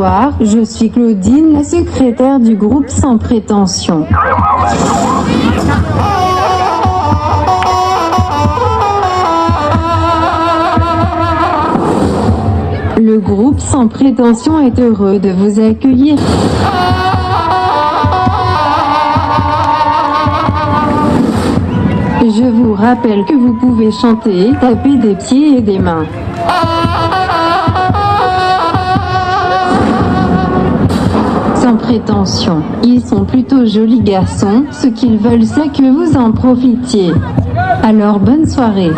Bonsoir, je suis Claudine, la secrétaire du groupe Sans Prétention. Le groupe Sans Prétention est heureux de vous accueillir. Je vous rappelle que vous pouvez chanter, taper des pieds et des mains. Sans prétention, ils sont plutôt jolis garçons, ce qu'ils veulent c'est que vous en profitiez. Alors bonne soirée.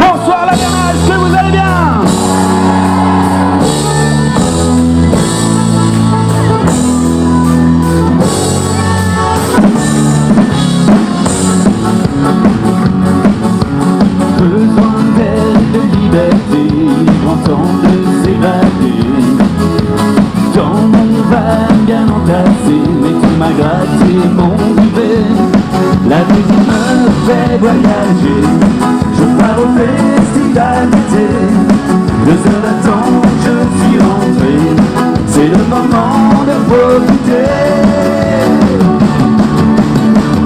Bonsoir la Bernard, est-ce que vous allez bien? Besoin d'air et de liberté, grand temps de s'évader. Dans mon van bien entassé, mais tu m'as gratté mon duvet. La musique me fait voyager, je pars au festival d'été. 2 heures d'attente, je suis rentré, c'est le moment de profiter.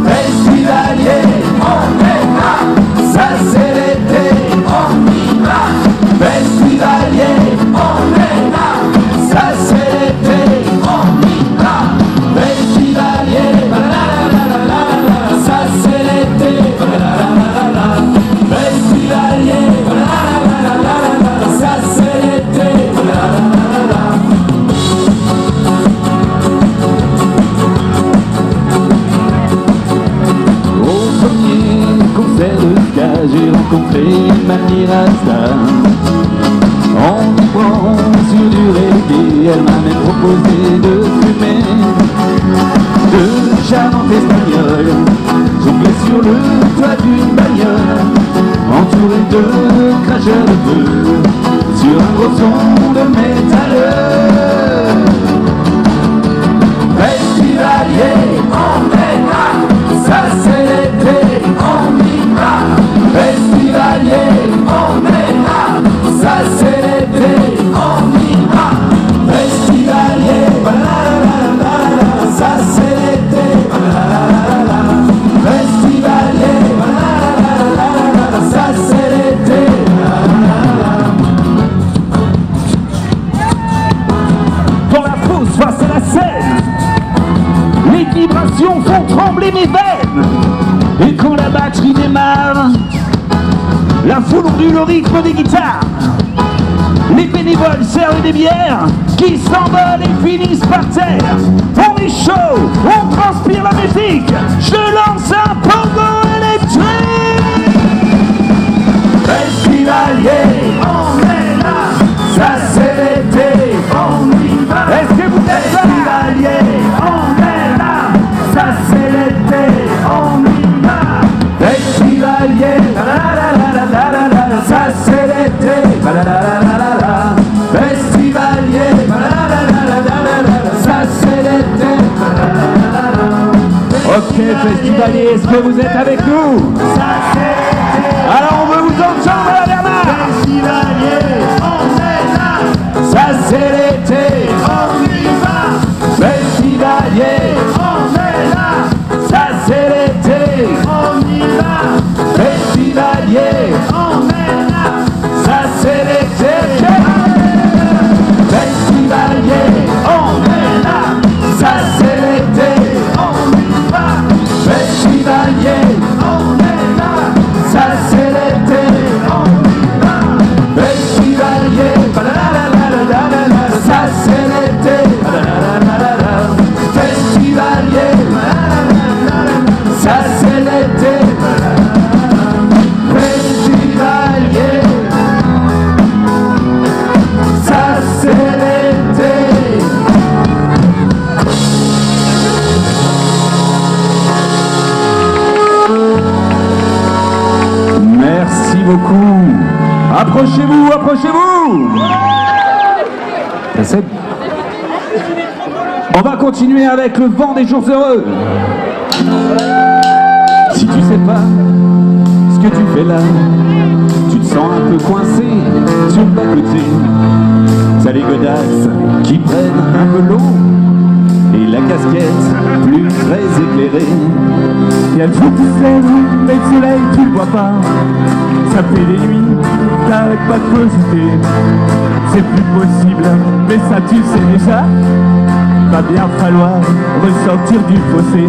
Festivalier, on est là, ça c'est l'été, on y va. Festivalier, on est là, ça c'est l'été, on y va. Festivalier, ça c'est l'été, festivalier, ça c'est l'été. Au premier concert de ska, j'ai rencontré Mamie Rasta. En vibrant sur du reggae, elle m'a même proposé de fumer. De charmantes espagnoles, jonglé sur le toit d'une bagnole, entouré de cracheurs de feu, sur un gros son de métalleux. Festivalier, on est là, ça c'est l'été, on y va. Festivalier, on est là, ça c'est l'été, on y va. Festivalier, ça c'est l'été, festivalier, ça c'est l'été. Dans la fosse face à la scène, les vibrations font trembler mes veines. Et quand la batterie démarre, la foule ondule au rythme des guitares. Les bénévoles servent des bières qui s'envolent et finissent par terre. On est chaud, on transpire la musique. Je lance un pogo électrique. Festivalier, on est là, ça c'est l'été, on y va. Est-ce que vous êtes là? Festivalier, on est là, ça c'est l'été, on y va. Festivalier, ça c'est l'été, festivalier, ça c'est l'été. Ok festivalier, est-ce que vous êtes avec nous? Ça c'est l'été. Alors on veut vous entendre à la Bernard. Festivalier, on est là, ça c'est l'été, on y va. Festivalier, on est là, ça c'est l'été, on y va. Festivalier, on est là, ça c'est l'été. Festivalier, on est là, ça c'est l'été, on y va. Festivalier, on est là, ça c'est l'été, on y va. Festivalier, ça c'est l'été. Festivalier, ça c'est l'été. Festivalier, ça c'est l'été. Merci beaucoup. Approchez-vous, approchez-vous. On va continuer avec le vent des jours heureux. Si tu sais pas ce que tu fais là, tu te sens un peu coincé sur le bas-côté. T'as les godasses qui prennent un peu l'eau et la casquette plus très éclairée. Et elle joue tous les jours, mais le soleil tu le vois pas. Ça fait des nuits avec pas de cosité. C'est plus possible, mais ça tu sais déjà. Va bien falloir ressortir du fossé.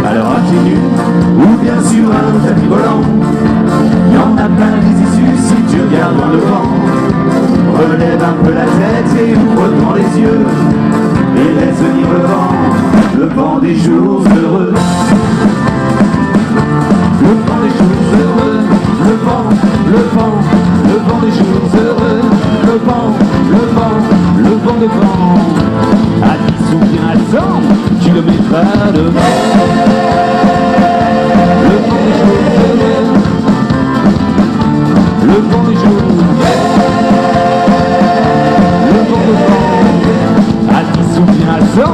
Alors à pieds nus ou bien sur un tapis volant, y en a plein des issues si tu regardes dans le vent. Relève un peu la tête et ouvre grand les yeux et laisse venir le vent des jours heureux. Le vent des jours heureux, le vent des jours heureux, le vent de vent. À 10 ou bien à 100 kilomètres à l'heure. Le vent des jours heureux, le vent des jours, le vent de vent. À 10 ou bien à 100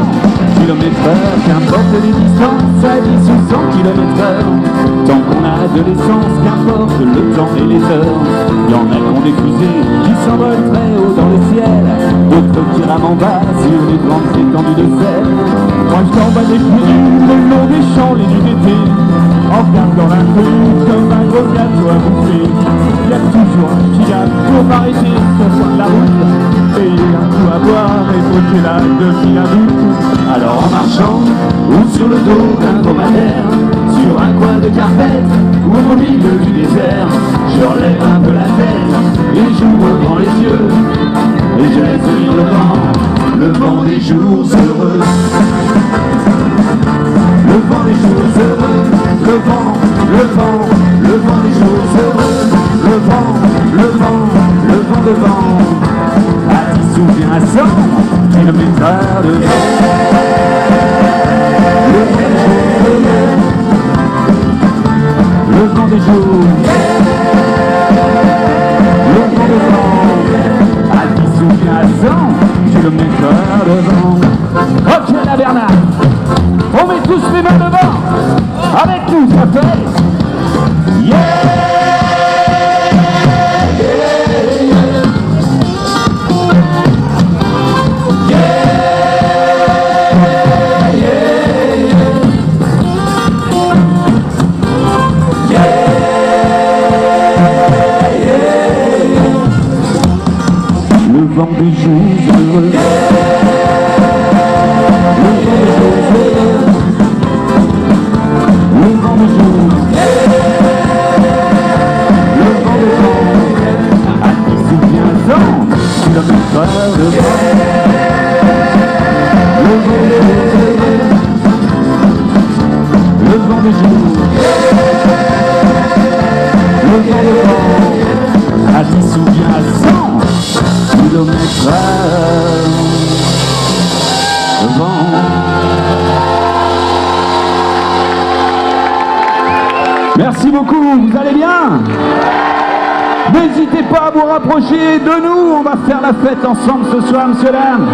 km/h, qu'importe les distances, à 10 ou 100 km/h. Tant qu'on a de l'essence, qu'importe le temps et les heures. Y en a qui ont des fusées qui s'envolent très haut dans le ciel, d'autres qui rament en bas sur les grandes étendues de sel. Moi je t'envoie des fusils le long des champs les nuits d'été, en regardant l'inconnu comme un gros gâteau à bouffer. Y a toujours un qui a pour m'arrêter sur le coin de la route, payer un coup à boire et poser la demi-adulte. Alors en marchant ou sur le dos d'un dromadaire, sur un coin de carpette ou au milieu du désert, je relève un peu la tête et j'ouvre grand les yeux et je laisse venir le vent des jours heureux. Le vent des jours heureux, le vent des jours heureux, le vent de vent. À 10 ou bien à 100 km/h de vent. Le vent des jours, le vent de vent, à 10 ou bien à 100 km/h de vent. Ok la Bernard, on met tous les mains devant. Avec nous ça fait yeah. Le vent des jours heureux, le vent des jours, le vent de vent, à 10 ou bien 100 km/h de vent. Le vent des jours, le vent de vent, à 10 ou bien à 100 km/h de vent. Merci beaucoup, vous allez bien? N'hésitez pas à vous rapprocher de nous, on va faire la fête ensemble ce soir, monsieur Lam.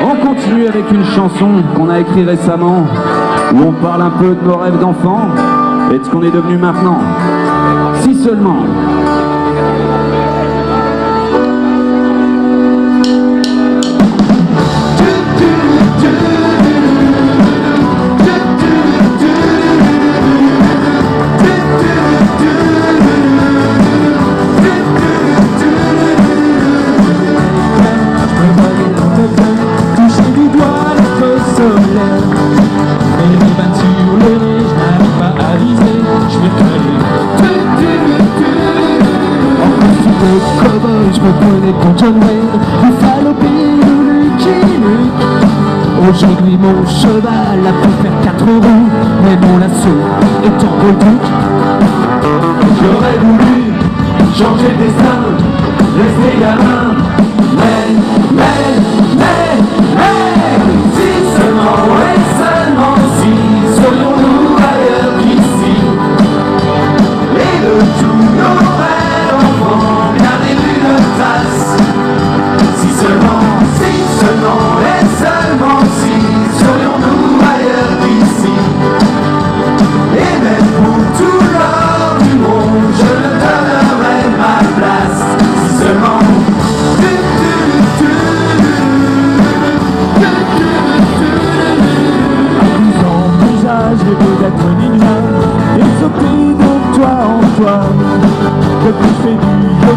On continue avec une chanson qu'on a écrite récemment, où on parle un peu de nos rêves d'enfants et de ce qu'on est devenu maintenant. Si seulement. Je me connais pour John Wayne, Buffalo Bill ou Lucky Luke. Aujourd'hui mon cheval a pu faire 4 roues, mais mon lasso est en bolduc. J'aurais voulu changer de destin, rester gamin, mais, si seulement et seulement si, serions-nous ailleurs qu'ici, et de tous nos rêves enfants, gardez une trace, si seulement et seulement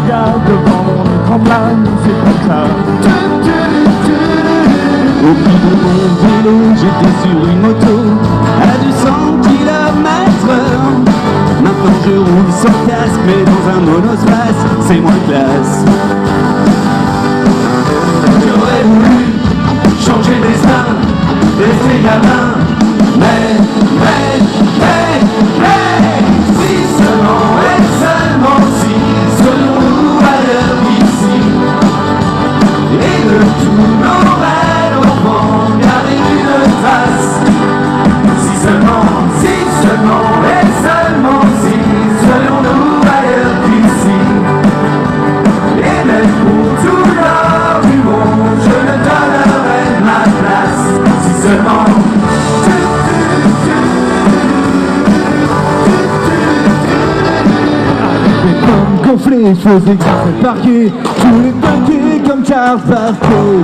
gars devant mon écran plat, c'est comme ça. Au pied de mon vélo, j'étais sur une moto à 200 km/h. Maintenant je roule sans casque, mais dans un monospace, c'est moins classe. J'aurais voulu changer de destin, rester gamin, mais, si seulement et seulement si, serions-nous ailleurs qu'ici, et de tous nos rêves enfants, garder une trace. Si seulement et seulement si, serions-nous ailleurs qu'ici, et même pour tout l'or du monde, je ne donnerai ma place. Si seulement. Gonflé, faisait grave parquet, tous les paquets comme Charles Barkley.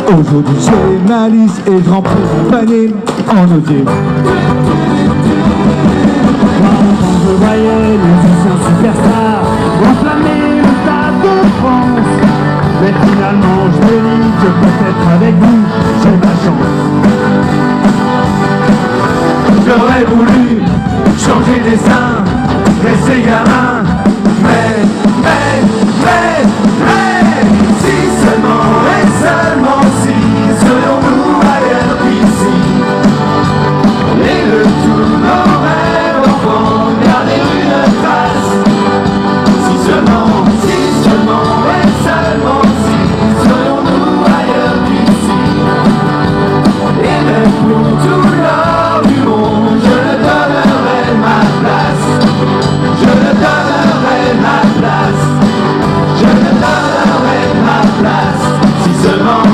Aujourd'hui j'ai ma liste et je remplis mon panier en osier. Quand je voyais les musiciens superstars enflammer le Stade de France, mais finalement je me dis que peut-être avec vous j'ai ma chance. J'aurais voulu changer de destin, rester gamin, mais, si seulement et seulement si, serions-nous ailleurs qu'ici, et de tous nos rêves enfants, garder une trace. Si seulement et seulement si, serions-nous ailleurs qu'ici, et même pour tout l'or du monde, je ne donnerai ma place. Je ne donnerai ma place. Je ne donnerai ma place. Si seulement.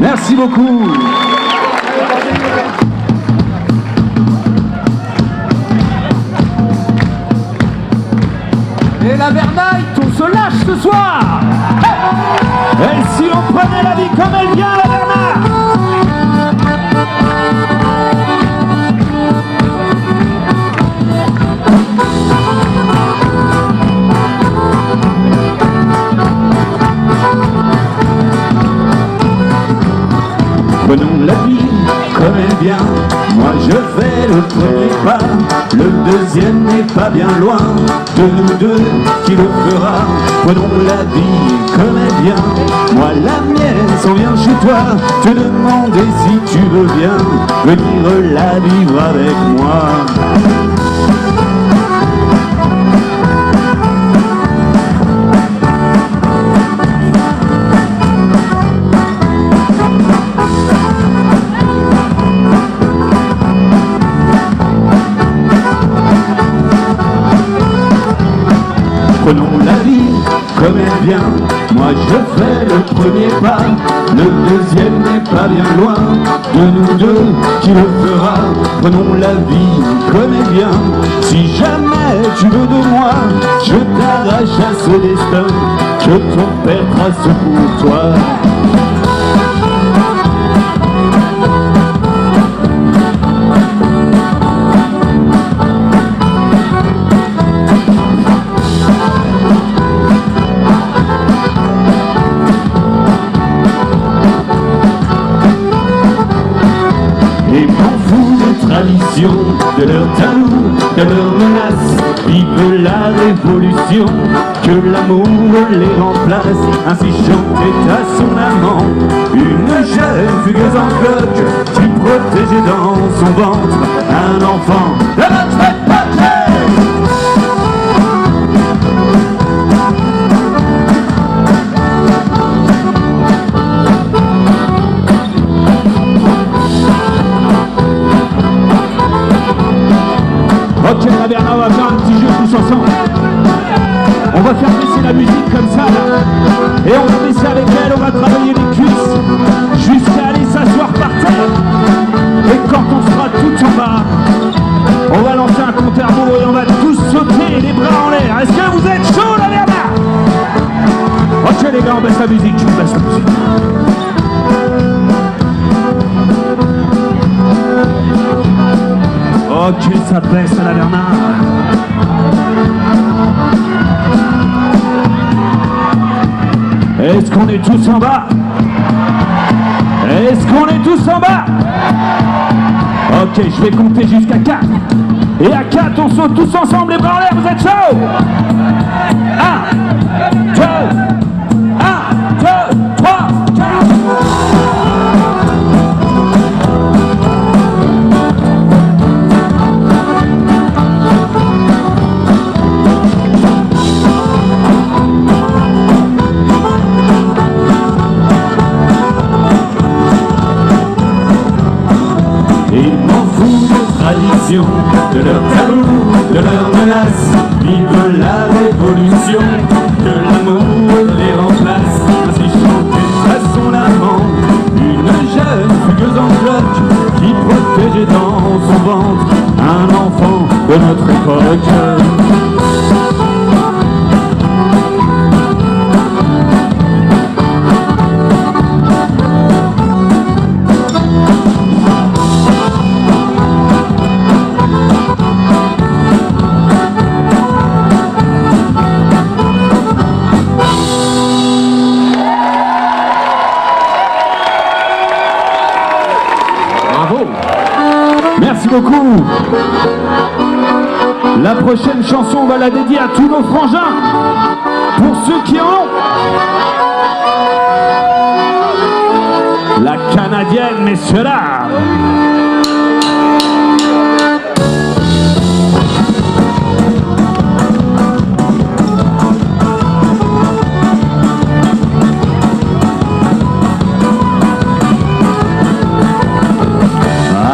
Merci beaucoup. Et la Vernaille, on se lâche ce soir. Et si on prenait la vie comme elle vient, la Vernaille. Prenons la vie comme elle vient. Moi je fais le premier pas. Le deuxième n'est pas bien loin de nous deux qui le fera. Prenons la vie comme elle vient. Moi la mienne s'en vient chez toi. Te demander si tu veux bien venir la vivre avec moi. Prenons la vie comme elle vient. Moi je fais le premier pas. Le deuxième n'est pas bien loin de nous deux qui le fera. Prenons la vie comme elle vient. Si jamais tu veux de moi, je t'arrache à ce destin que ton père trace pour toi. De leurs tabous, de leurs menaces, vive la révolution, que l'amour les remplace. Ainsi chantait à son amant une jeune fugueuse en cloque qui protégeait dans son ventre un enfant de notre patrie. Ok, la Bernard, on va faire un petit jeu tous ensemble. On va faire baisser la musique comme ça, là. Et on va baisser avec elle, on va travailler les cuisses jusqu'à aller s'asseoir par terre. Et quand on sera tout en bas, on va lancer un compte à rebours et on va tous sauter les bras en l'air. Est-ce que vous êtes chaud, la Bernard? Ok les gars, on baisse la musique, on baisse la musique. Ok, ça baisse à la Bernard. Est-ce qu'on est tous en bas? Est-ce qu'on est tous en bas? Ok, je vais compter jusqu'à 4. Et à 4, on saute tous ensemble, les bras en l'air, vous êtes chauds? 1, 2, 3, 4. De leur tabou, de leur menace, vive la révolution, que l'amour les remplace. Ainsi chantait à son amant, une jeune fugueuse en bloc, qui protégeait dans son ventre un enfant de notre époque. Merci beaucoup. La prochaine chanson, on va la dédier à tous nos frangins. Pour ceux qui en ont. La canadienne, messieurs là.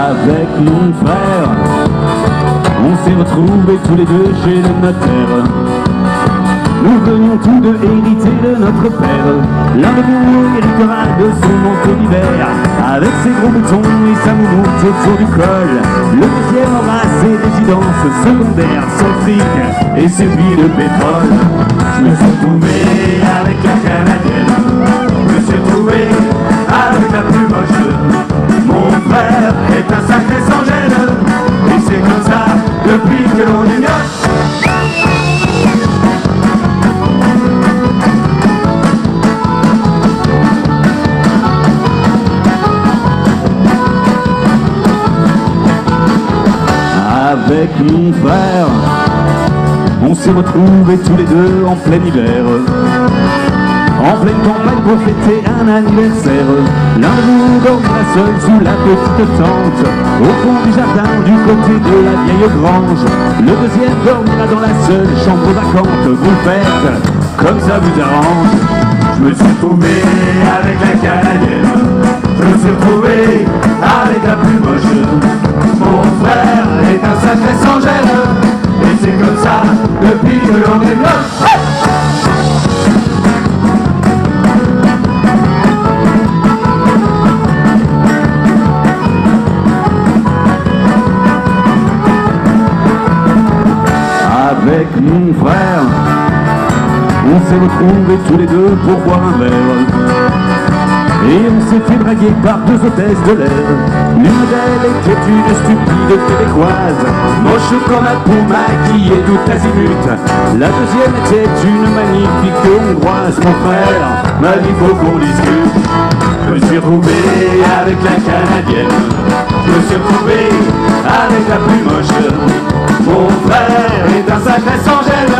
Avec mon frère, on s'est retrouvés tous les deux chez le notaire. Nous venions tous deux hériter de notre père. L'un de nous héritera de son manteau d'hiver, avec ses gros boutons et sa moumoute autour du col. Le deuxième aura ses résidences secondaires, son fric et ses puits de pétrole. Je me suis retrouvé avec la canadienne, je me suis retrouvé avec la plus moche. Mon frère est un sacré sans gêne, et c'est comme ça depuis que l'on est mioche. Avec mon frère, on s'est retrouvés tous les deux en plein hiver, en pleine campagne pour fêter un anniversaire. L'un de nous dormira seul sous la petite tente, au fond du jardin du côté de la vieille grange. Le deuxième dormira dans la seule chambre vacante. Vous le faites comme ça vous arrange. Je me suis retrouvé avec la canadienne, je me suis retrouvé avec la plus moche. Mon frère est un sacré sans gêne, et c'est comme ça depuis que l'on est moche. Avec mon frère, on s'est retrouvés tous les deux pour boire un verre. Et on s'est fait draguer par deux hôtesses de l'air. L'une d'elles était une stupide québécoise, moche comme la peau maquillée tout azimut. La deuxième était une magnifique hongroise. Mon frère m'a dit faut qu'on discute. Je me suis retrouvé avec la canadienne, je me suis retrouvé avec la plus moche. Mon frère est un sacré sans gêne,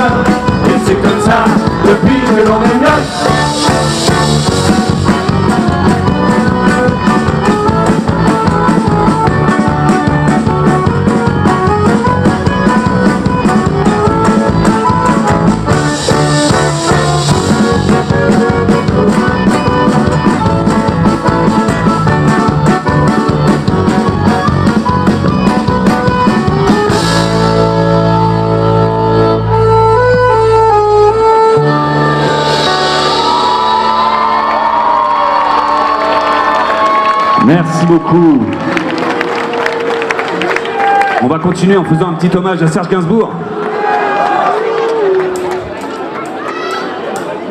et c'est comme ça depuis que l'on est mioche. Merci beaucoup. On va continuer en faisant un petit hommage à Serge Gainsbourg.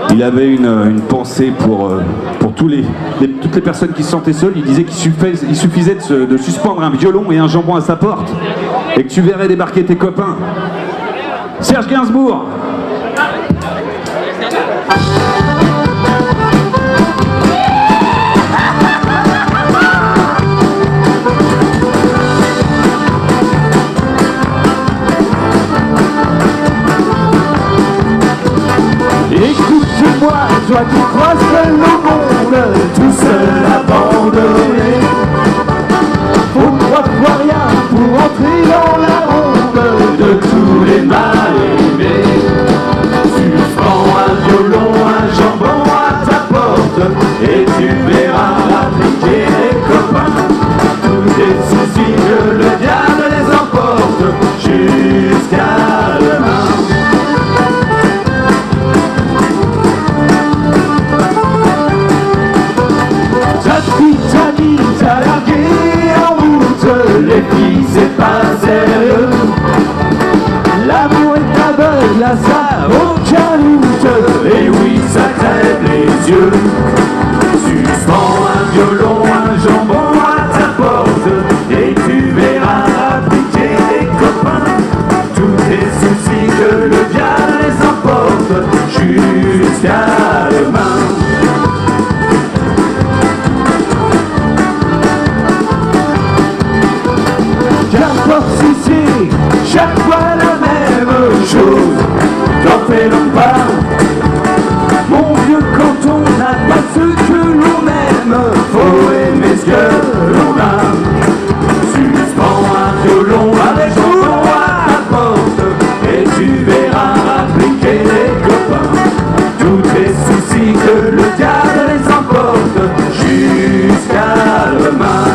Il avait une pensée pour toutes les personnes qui se sentaient seules. Il disait qu'il suffisait de suspendre un violon et un jambon à sa porte et que tu verrais débarquer tes copains. Serge Gainsbourg. verras appliquer les copains. Tous tes soucis que le diable les emporte jusqu'à demain. Ta petite amie t'a largué en route, les filles c'est pas sérieux. L'amour est aveugle, à ça aucun doute, et oui ça crève les yeux. Suspends un violon, un jambon à ta porte, et tu verras appliquer les copains. Tous tes soucis que le diable les emporte jusqu'à demain. Qu'importe si c'est chaque fois la même chose, t'en fais donc pas. Mon vieux, quand on n'a pas ce que l'on aime, faut aimer ce que l'on a. Suspends un violon avec jambon à ta porte, et tu verras appliquer les copains. Tous tes soucis que le diable les emporte jusqu'à demain.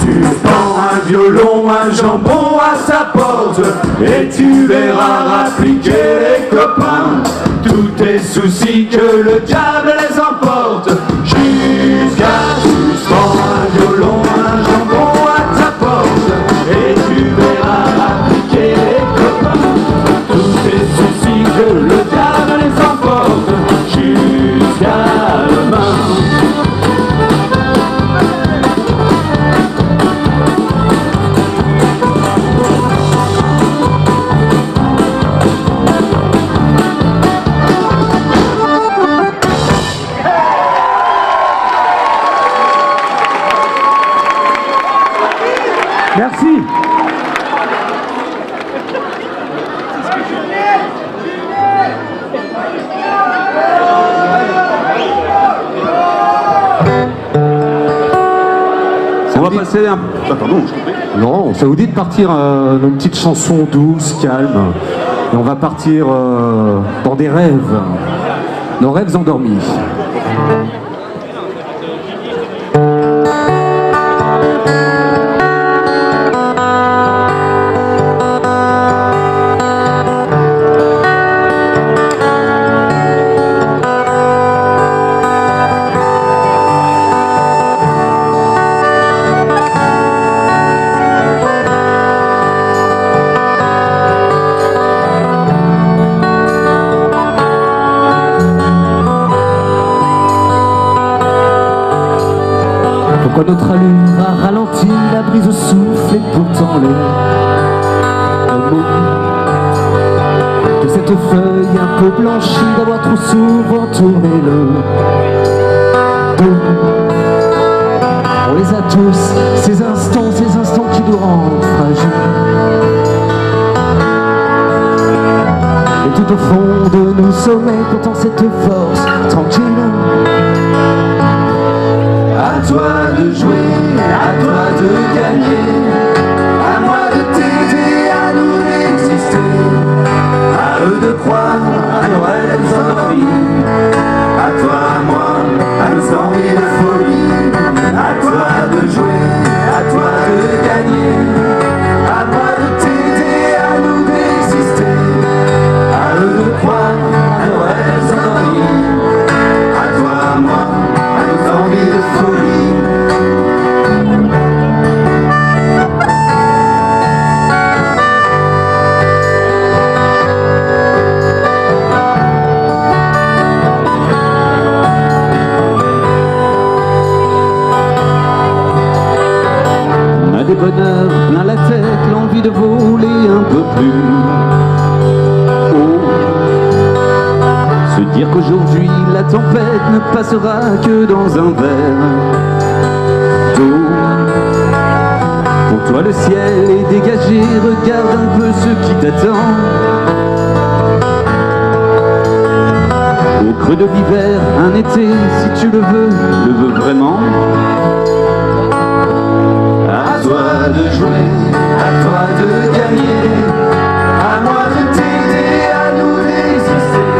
Suspends un violon, un jambon à ta porte, et tu verras appliquer les copains. Tous tes soucis que le diable les emporte jusqu'à. Suspends un violon, un jambon à ta porte, et tu verras appliquer les copains. Tous tes soucis que le diable les emporte jusqu'à demain. Merci. On va passer un... pardon, je t'en prie. Non, ça vous dit de partir une petite chanson douce, calme. Et on va partir dans des rêves. Nos rêves endormis. Pourquoi notre allure a ralenti, la brise souffle et pourtant les mots de cette feuille un peu blanchie d'avoir trop souvent tourné le dos. On les a tous, ces instants qui nous rendent fragiles. Et tout au fond de nos sommets, pourtant cette force tranquille. À toi de jouer, à toi de gagner, à moi de t'aider, à nous d'exister, à eux de croire à nos rêves endormis, à toi, à moi, à nos envies de folie, à toi de jouer, à toi de gagner, à moi de t'aider, à nous d'exister, à eux de croire à nos rêves endormis, à toi, à moi, à nos envies de folie. Des bonheurs plein la tête, l'envie de voler un peu plus haut. Se dire qu'aujourd'hui la tempête ne passera que dans un verre d'eau. Pour toi le ciel est dégagé, regarde un peu ce qui t'attend. Au creux de l'hiver, un été, si tu le veux vraiment. À toi de jouer, à toi de gagner, à moi de t'aider, à nous d'exister,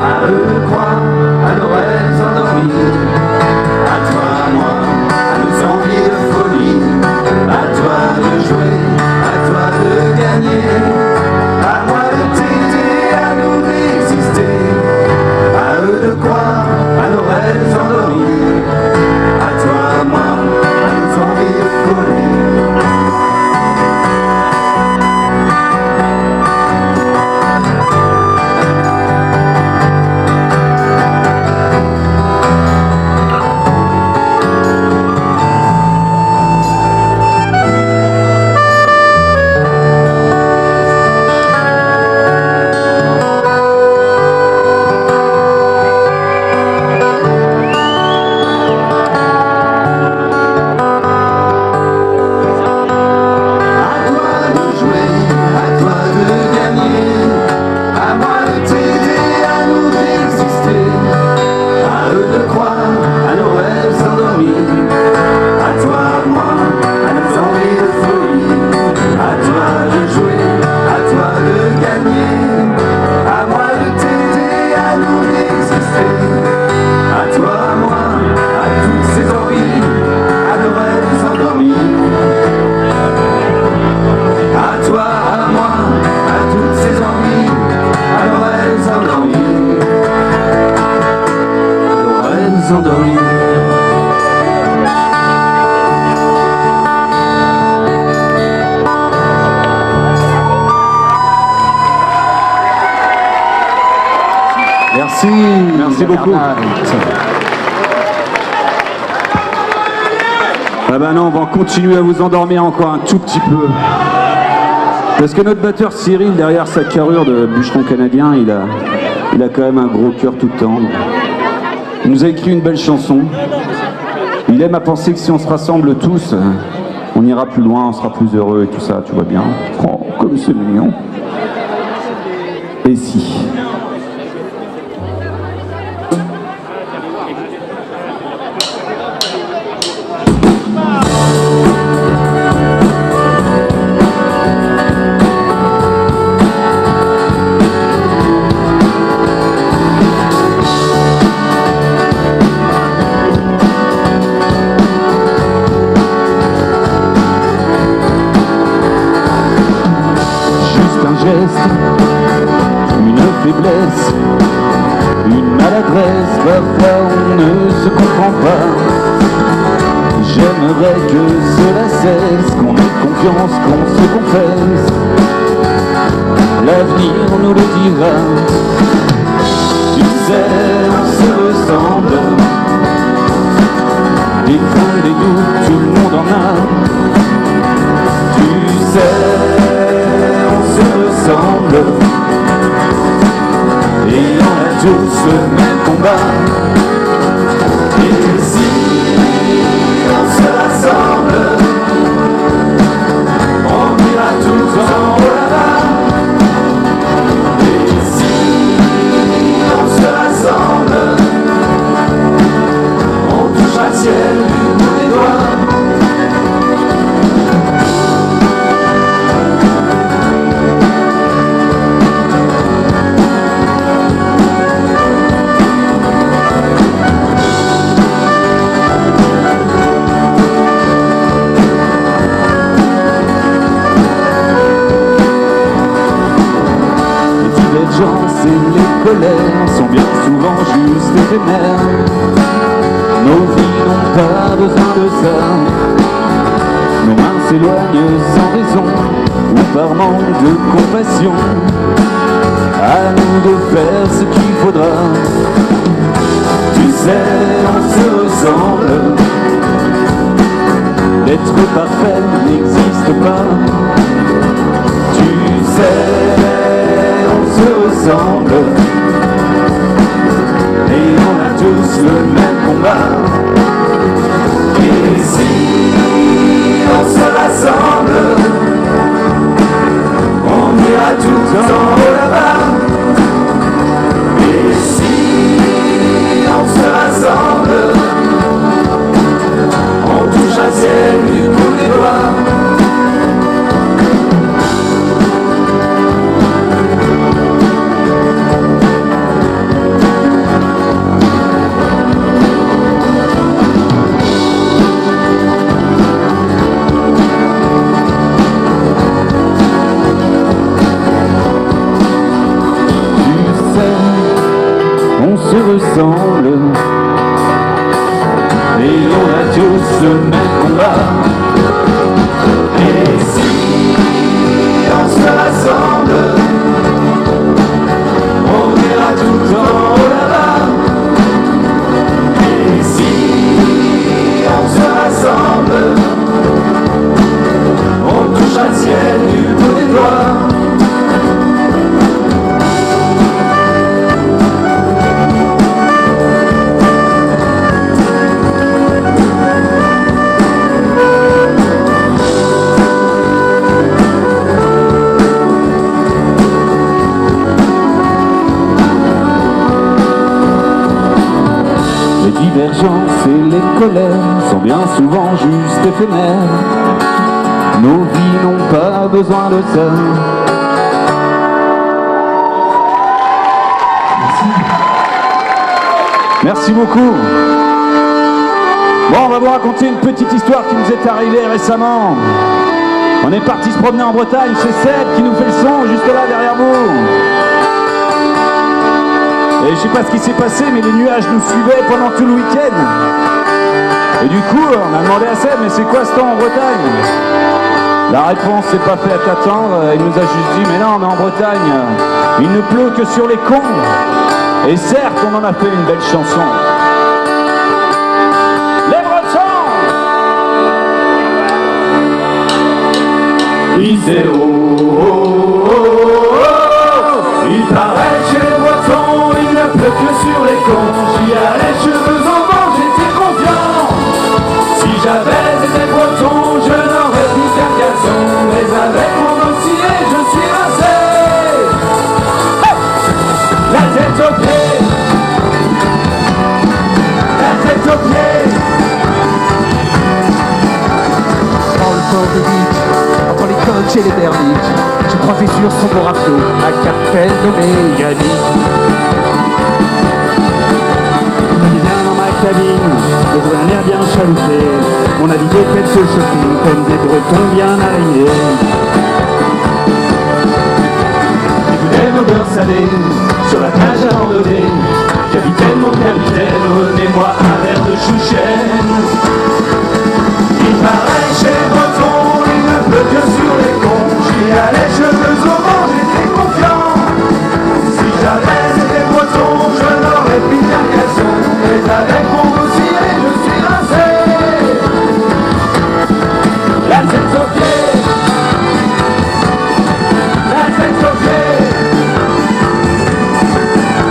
à eux de croire à nos rêves endormis, Merci beaucoup. Ah bah non, on va continuer à vous endormir encore un tout petit peu. Parce que notre batteur Cyril, derrière sa carrure de bûcheron canadien, il a quand même un gros cœur tout tendre. Il nous a écrit une belle chanson. Il aime à penser que si on se rassemble tous, on ira plus loin, on sera plus heureux et tout ça, tu vois bien. Oh, comme c'est mignon. Et si. Une faiblesse, une maladresse, parfois on ne se comprend pas. J'aimerais que cela cesse, qu'on ait confiance, qu'on se confesse. L'avenir nous le dira. Tu sais, on se ressemble. Des craintes, des doutes, tout le monde en a. Tu sais, se ressemble et on a tous le même combat. Et si on se rassemble, on ira tous en haut là-bas. Et si on se rassemble, on touchera le ciel du bout des doigts. Et les colères sont bien souvent juste éphémères. Nos vies n'ont pas besoin de ça. Nos mains s'éloignent sans raison ou par manque de compassion. À nous de faire ce qu'il faudra. Tu sais, on se ressemble. L'être parfait n'existe pas. Tu sais, se ressemble et on a tous le même combat. Et si on se rassemble, on ira tous en haut là-bas. Et si on se rassemble, on touche à ciel du bout des doigts. Se ressemble et on a tous le même combat. Et si on se rassemble, on ira tout en haut là-bas. Et si on se rassemble, on touchera le ciel du bout des doigts. Les divergences et les colères sont bien souvent juste éphémères. Nos vies n'ont pas besoin de ça. Merci beaucoup. Bon, on va vous raconter une petite histoire qui nous est arrivée récemment. On est parti se promener en Bretagne, c'est Seb qui nous fait le son juste là derrière vous. Et je sais pas ce qui s'est passé, mais les nuages nous suivaient pendant tout le week-end. Et du coup, on a demandé à Seb, mais c'est quoi ce temps en Bretagne? La réponse s'est pas fait à t'attendre, il nous a juste dit, mais non, mais en Bretagne, il ne pleut que sur les cons. Et certes, on en a fait une belle chanson. Les Bretons! Il disait oh, oh, oh, oh, oh. Il paraît chez les Bretons, il ne pleut que sur les cons. J'y allais cheveux en vent, j'étais confiant. Si j'avais été breton, je n'aurais pu faire garçon. Mais avec mon dossier, je suis rincé. Hey, la tête aux pieds, la tête aux pieds. Dans le port de Vic, entre les coachs et les berniques, j'ai croisé sur son beau rafleau un capitaine nommé Yannick. Je viens dans ma cabine, je vois un air bien chalouté. On a vidé quelques chopines comme des Bretons bien alignés. Écoutez nos beurres salés sur la plage à randonner. Capitaine, mon capitaine, donnez-moi un verre de chouchen. Il paraît chez les Bretons, il ne pleut que sur les cons. J'y allais cheveux au vent, j'étais confiant. Si j'avais été breton, je n'aurais pu faire garçon. Mais avec mon dossier, je suis rincé. La tête aux pieds, la tête aux pieds,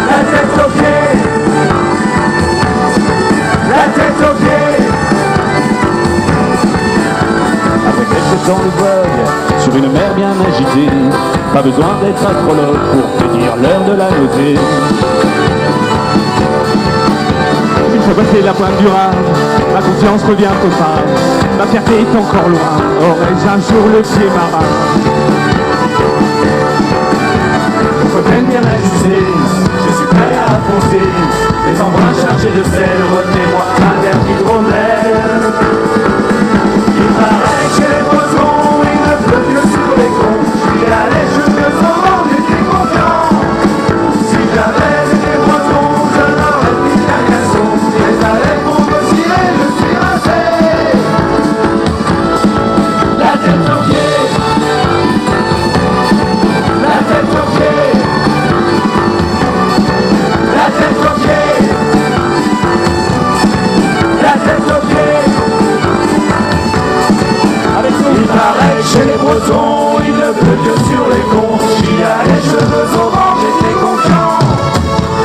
la tête aux pieds, la tête aux pieds. Après quelques temps de vogue, sur une mer bien agitée, pas besoin d'être astrologue pour te dire l'heure de la nausée. Une fois passé la pointe du rage, ma confiance revient au phare. Ma fierté est encore loin, aurais-je un jour le pied marin. Fontaine bien ajustée, je suis prêt à affronter les embruns chargés de sel. Retenez-moi un verre d'hydromel. Il paraît chez les Bretons, il ne pleut que sur les cons. J'y allais cheveux au vent, j'étais confiant. Si j'avais été breton, je n'aurais pu faire garçon. Mais avec mon dossier, je suis rincé. La tête aux pieds, la tête aux pieds, la tête aux pieds, la tête aux pieds. Il paraît que chez les Bretons, il ne pleut que sur les cons. J'y allais cheveux au vent, j'étais confiant.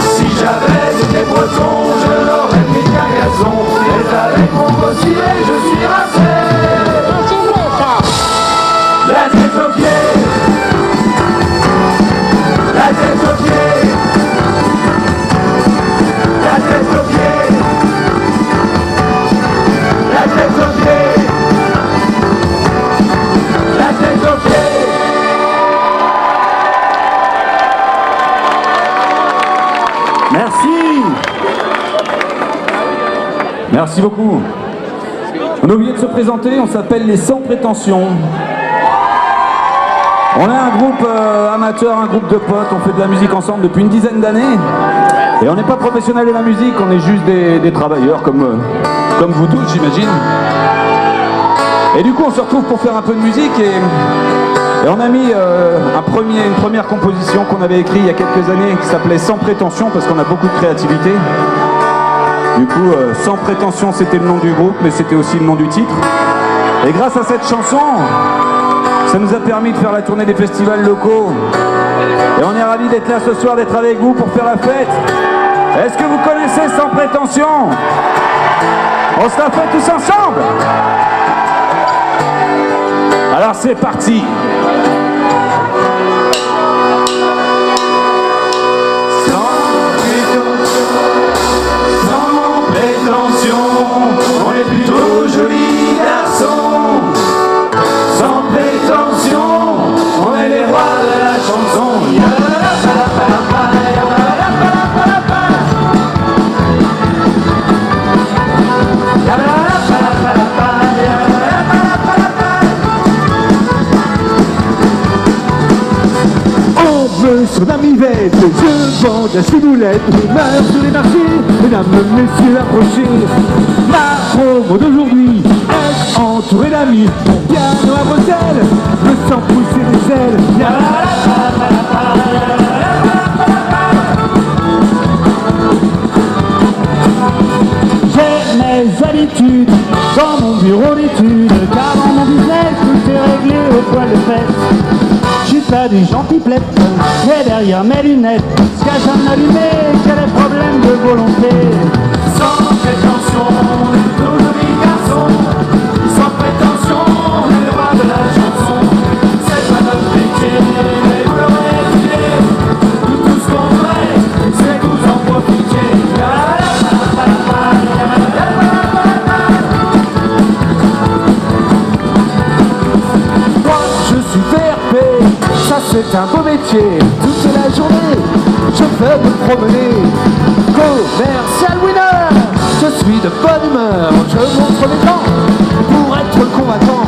Si j'avais été breton, je n'aurais pris qu'un garçon. Mais avec mon dossier, je suis rincé. La tête aux pieds, la tête aux pieds, la tête aux pieds, la tête aux pieds, la tête aux pieds. Merci. Merci beaucoup. On a oublié de se présenter, on s'appelle les Sans Prétention. On est un groupe amateur, un groupe de potes, on fait de la musique ensemble depuis une dizaine d'années. Et on n'est pas professionnels de la musique, on est juste des travailleurs comme vous tous, j'imagine. Et du coup, on se retrouve pour faire un peu de musique et on a mis une première composition qu'on avait écrite il y a quelques années qui s'appelait Sans Prétention parce qu'on a beaucoup de créativité. Du coup, Sans Prétention, c'était le nom du groupe, mais c'était aussi le nom du titre. Et grâce à cette chanson, ça nous a permis de faire la tournée des festivals locaux. Et on est ravis d'être là ce soir, d'être avec vous pour faire la fête. Est-ce que vous connaissez Sans Prétention? On se la fait tous ensemble? Alors c'est parti. Sans prétention, on est plutôt jolis garçons. Sans prétention, on est les rois de la chanson. Sur la mivette, je vends de la ciboulette, je meurs sur les marchés, mesdames, messieurs, approchez. La promo d'aujourd'hui, être entouré d'amis, mon piano à Bruxelles, me sens pousser les ailes. plénitude dans mon bureau d'études, car dans mon business tout est réglé au poil de fesse. Je suis pas du gentil pleb, mais derrière mes lunettes se cache un allumé qui a des problèmes de volonté. Sans prétention, on est plutôt jolis garçons. Sans prétention, on est le roi de la chanson. C'est pas notre métier, mais vous l'aurez deviné. Nous tout ce qu'on ferait, c'est que vous en profitiez. Moi, je suis VRP, ça c'est un beau métier. Toute la journée, je fais me promener. Commercial winner, je suis de bonne humeur. Je montre les dents pour être combattant.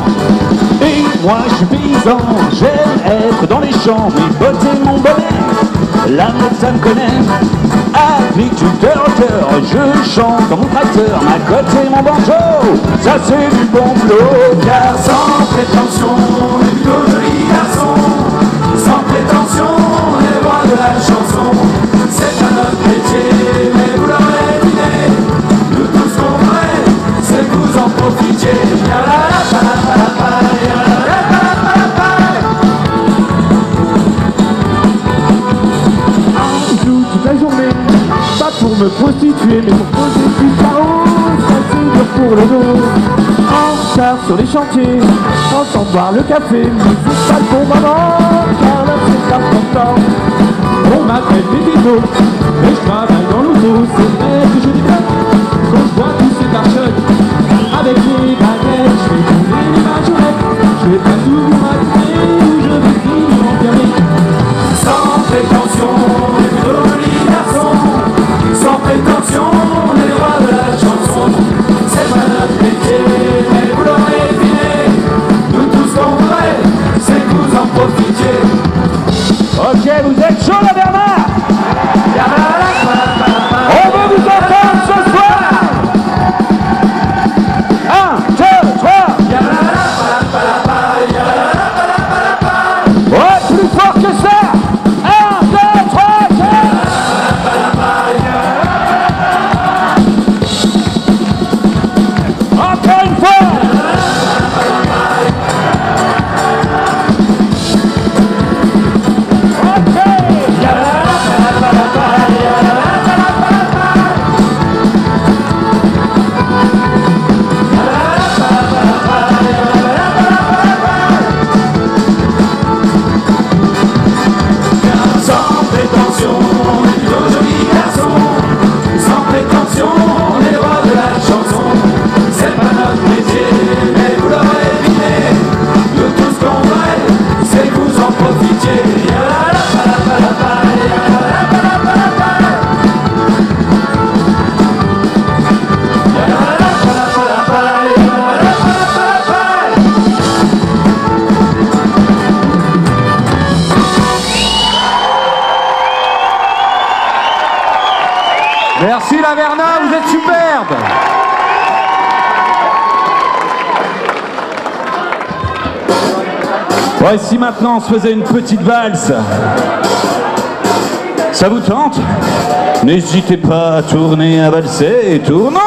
Et moi je suis paysan, j'aime être dans les champs, mes bottes et mon bonnet, la mode ça me connaît. Agriculteur, auteur, je chante dans mon tracteur, ma cotte et mon banjo, ça c'est du bon boulot. Car sans prétention, on est plutôt jolis garçons. Sans prétention, on est le roi de la chanson. C'est pas notre métier, mais vous l'aurez deviné. Nous tout ce qu'on ferait, c'est que vous en profitiez. Je joue toute la journée, pas pour me prostituer, mais pour poser du chaos. Ça c'est dur pour le dos. En retard sur les chantiers, entendre boire le café, mais c'est pas le bon moment, car là c'est important. On m'appelle Pépito, et je travaille dans l'auto. C'est vrai que je déconne, quand je vois tous ces barchottes. Avec les baguettes, je vais rouler les majorettes. Je vais pas tout vous raconter, ou je vais finir enfermé. Sans prétention, on est plutôt jolis garçons. Sans prétention, on est le roi de la chanson. C'est pas notre métier, mais vous l'aurez deviné. Nous tout ce qu'on ferait, c'est que vous en profitiez. Ok, vous êtes chaud là Bernard? On veut vous entendre ce soir. 1, 2, 3. Ouais, plus fort que ça. 1, 2, 3, 4. Encore une fois. Sans prétention, on est plutôt jolis garçons. Sans prétention, on est le roi de la chanson. C'est pas notre métier, mais vous l'aurez deviné. Nous tout ce qu'on ferait, c'est que vous en profitiez. Merci la Verna, vous êtes superbe. Ouais, si maintenant on se faisait une petite valse, ça vous tente? N'hésitez pas à tourner, à valser, tournons!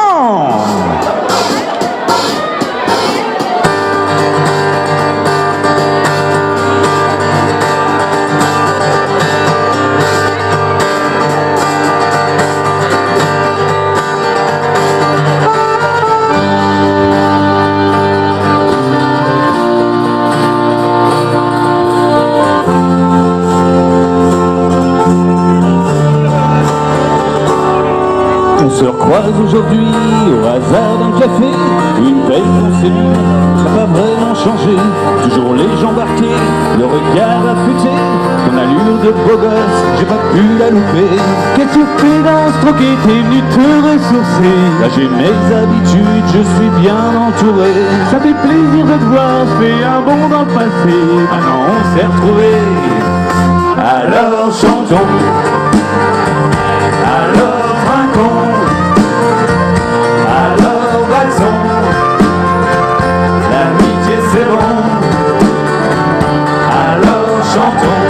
On se recroise aujourd'hui au hasard d'un café. Une belle procédure, ça va vraiment changer. Toujours les jambes arquées, le regard affûté. Ton allure de beau gosse, j'ai pas pu la louper. Qu'est-ce que tu fais dans ce troquet? T'es venu te ressourcer. Là j'ai mes habitudes, je suis bien entouré. Ça fait plaisir de te voir, fais un bond dans le passé. Maintenant on s'est retrouvés. Alors chantons, alors trinquons, alors valsons. L'amitié c'est bon, alors chantons,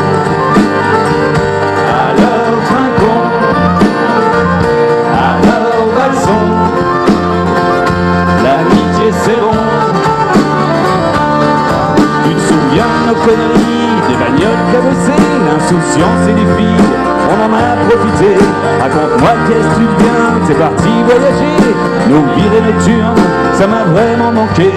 alors trinquons, alors valsons. conneries, des bagnoles cabossées, l'insouciance et les filles, on en a profité. Raconte-moi qu'est-ce que tu deviens, t'es parti voyager. Nos virées nocturnes, ça m'a vraiment manqué.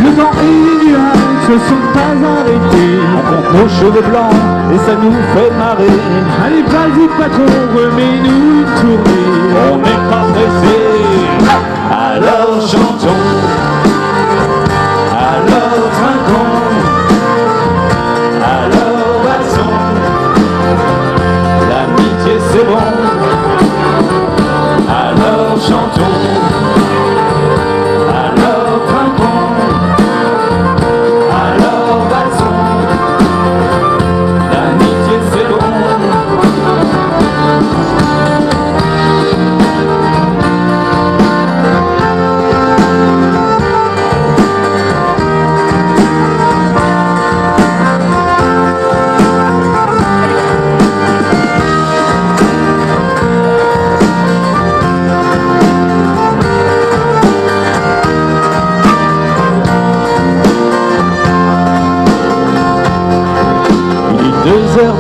Le vent et les nuages se sont pas arrêtés. On compte nos cheveux blancs et ça nous fait marrer. Allez, vas-y patron, remets-nous une tournée. On n'est pas pressé, alors chantons, alors trinquons, alors passons. L'amitié c'est bon, alors chantons, alors trinquons, alors passons. L'amitié c'est bon.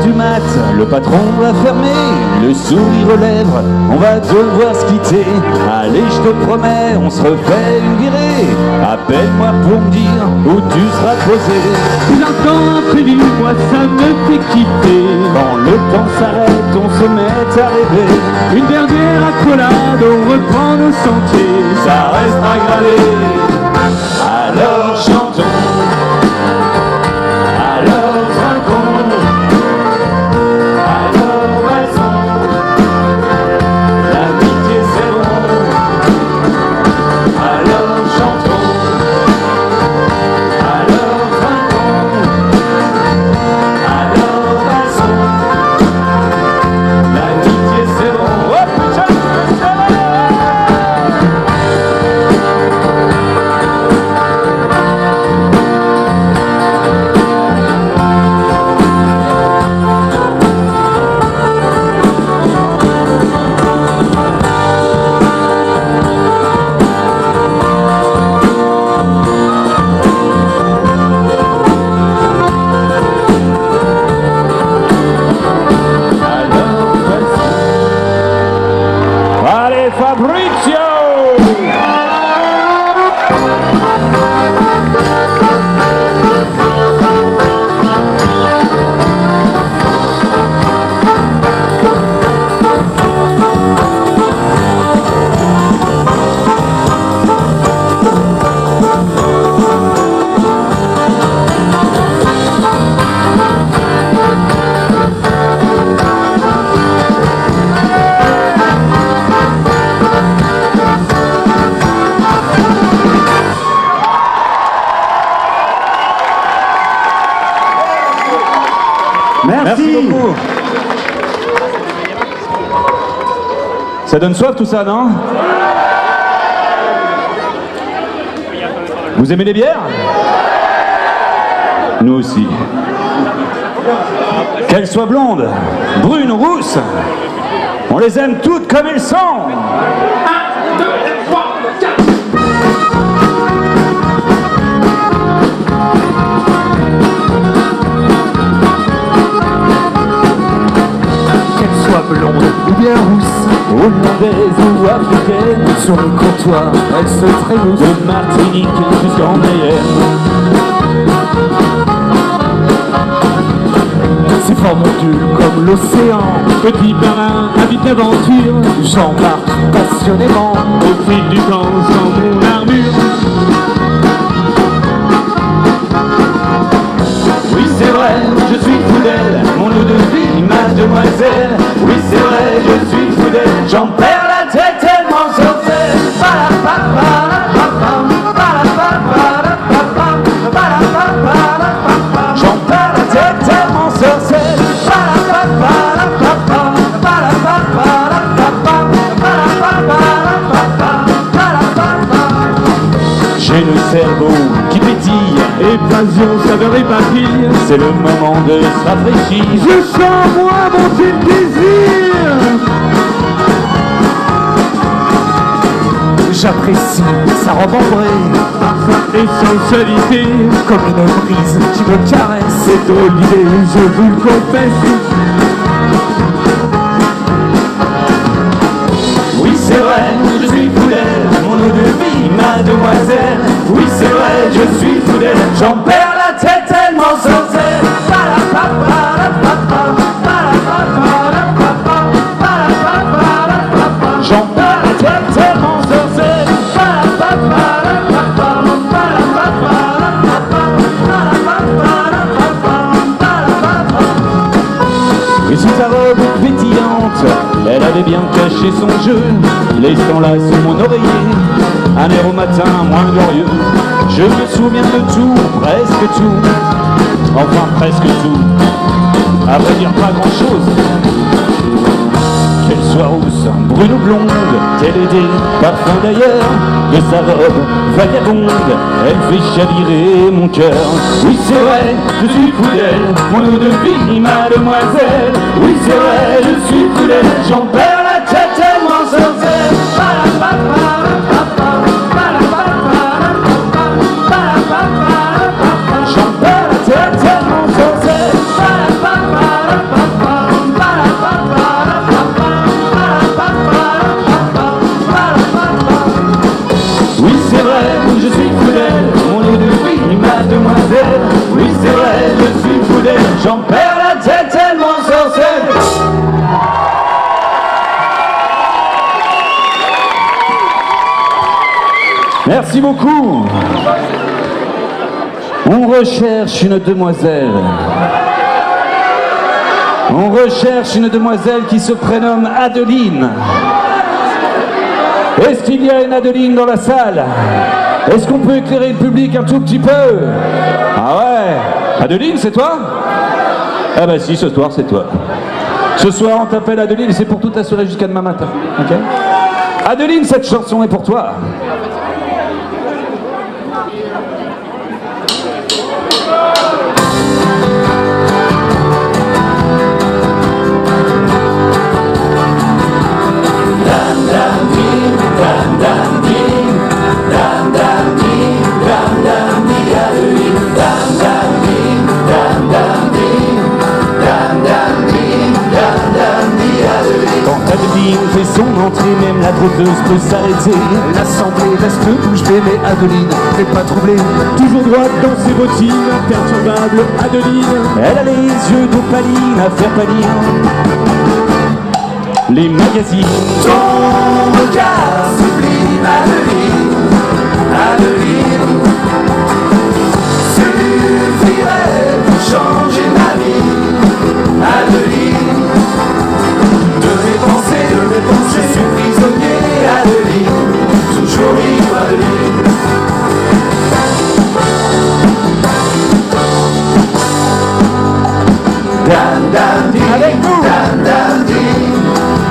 Du mat, le patron va fermer, le sourire aux lèvres, on va devoir se quitter. Allez, je te promets, on se refait une virée. Appelle-moi pour me dire où tu seras posé. Plus un temps imprévu, moi ça me fait quitter. Quand le temps s'arrête, on se met à rêver. Une dernière accolade, on reprend nos sentiers. Ça restera gravé. Alors chantons, alors trinquons, alors passons. L'amitié c'est bon. Alors chantons, alors trinquons, alors passons. L'amitié c'est bon. Oh putain, allez Fabrizio! Merci beaucoup. Ça donne soif tout ça, non? Vous aimez les bières? Nous aussi. Qu'elles soient blondes, brunes ou rousses, on les aime toutes comme elles sont. Blonde ou bien rousse, Hollandaise ou africaine, sur le comptoir, elle se trémousse. de Martinique jusqu'en Mayenne. C'est fort mondule comme l'océan, Petit marin, habite l'aventure. j'embarque passionnément. Au fil du temps, sans mon armure. Oui c'est vrai, je suis fou d'elle, mon eau de vie, mademoiselle. Oui c'est vrai, je suis fou d'elle, j'en perds la tête tellement sorcière. J'en perds la tête tellement sorcière. J'ai le cerveau qui pétille, Évasion, saveur et papille. c'est le moment de se rafraîchir. Je sens moi monter le désir. J'apprécie sa robe ambrée, faim et sensualité. Comme une brise qui me caresse. C'est drôle d'idée, je vous le confesse. Oui c'est vrai, je suis fou d'elle, mon eau de vie, mademoiselle. Oui c'est vrai, je suis fou d'elle, j'en perds la tête tellement sans elle. J'en perds la tête tellement sans elle. Et sous sa robe pétillante, elle avait bien caché son jeu, laissant là sous mon oreiller un air au matin moins glorieux. Je me souviens de tout, presque tout, enfin presque tout, à vrai dire pas grand chose. Qu'elle soit rousse, brune ou blonde, tel est des parfums d'ailleurs, de sa robe vagabonde, elle fait chavirer mon cœur. Oui c'est vrai, je suis fou d'elle, mon eau de vie, mademoiselle. Oui c'est vrai, je suis fou d'elle, j'en perds la tête tellement sans elle. J'en perds la tête tellement sans elle. Oui c'est vrai, je suis fou d'elle, mon eau de vie, mademoiselle. Oui c'est vrai, je suis fou d'elle, j'en perds la tête tellement sans elle. Merci beaucoup. On recherche une demoiselle. On recherche une demoiselle qui se prénomme Adeline. Est-ce qu'il y a une Adeline dans la salle? Est-ce qu'on peut éclairer le public un tout petit peu? Ah ouais. Adeline, c'est toi? Ah bah si, ce soir, c'est toi. Ce soir, on t'appelle Adeline et c'est pour toute la soirée jusqu'à demain matin. Ok? Adeline, cette chanson est pour toi. Quand Adeline fait son entrée, même la trotteuse peut s'arrêter. L'assemblée reste bouche bée, mais Adeline n'est pas troublée. Toujours droite dans ses bottines, imperturbable Adeline. Elle a les yeux d'opaline à faire pâlir les magazines. Ton regard sublime, Adeline, Adeline, suffirait pour changer ma vie, Adeline. De mes pensées, je suis prisonnier, Adeline, toujours libre, Adeline. Dan, dan, din, avec nous. Dan, dan, din,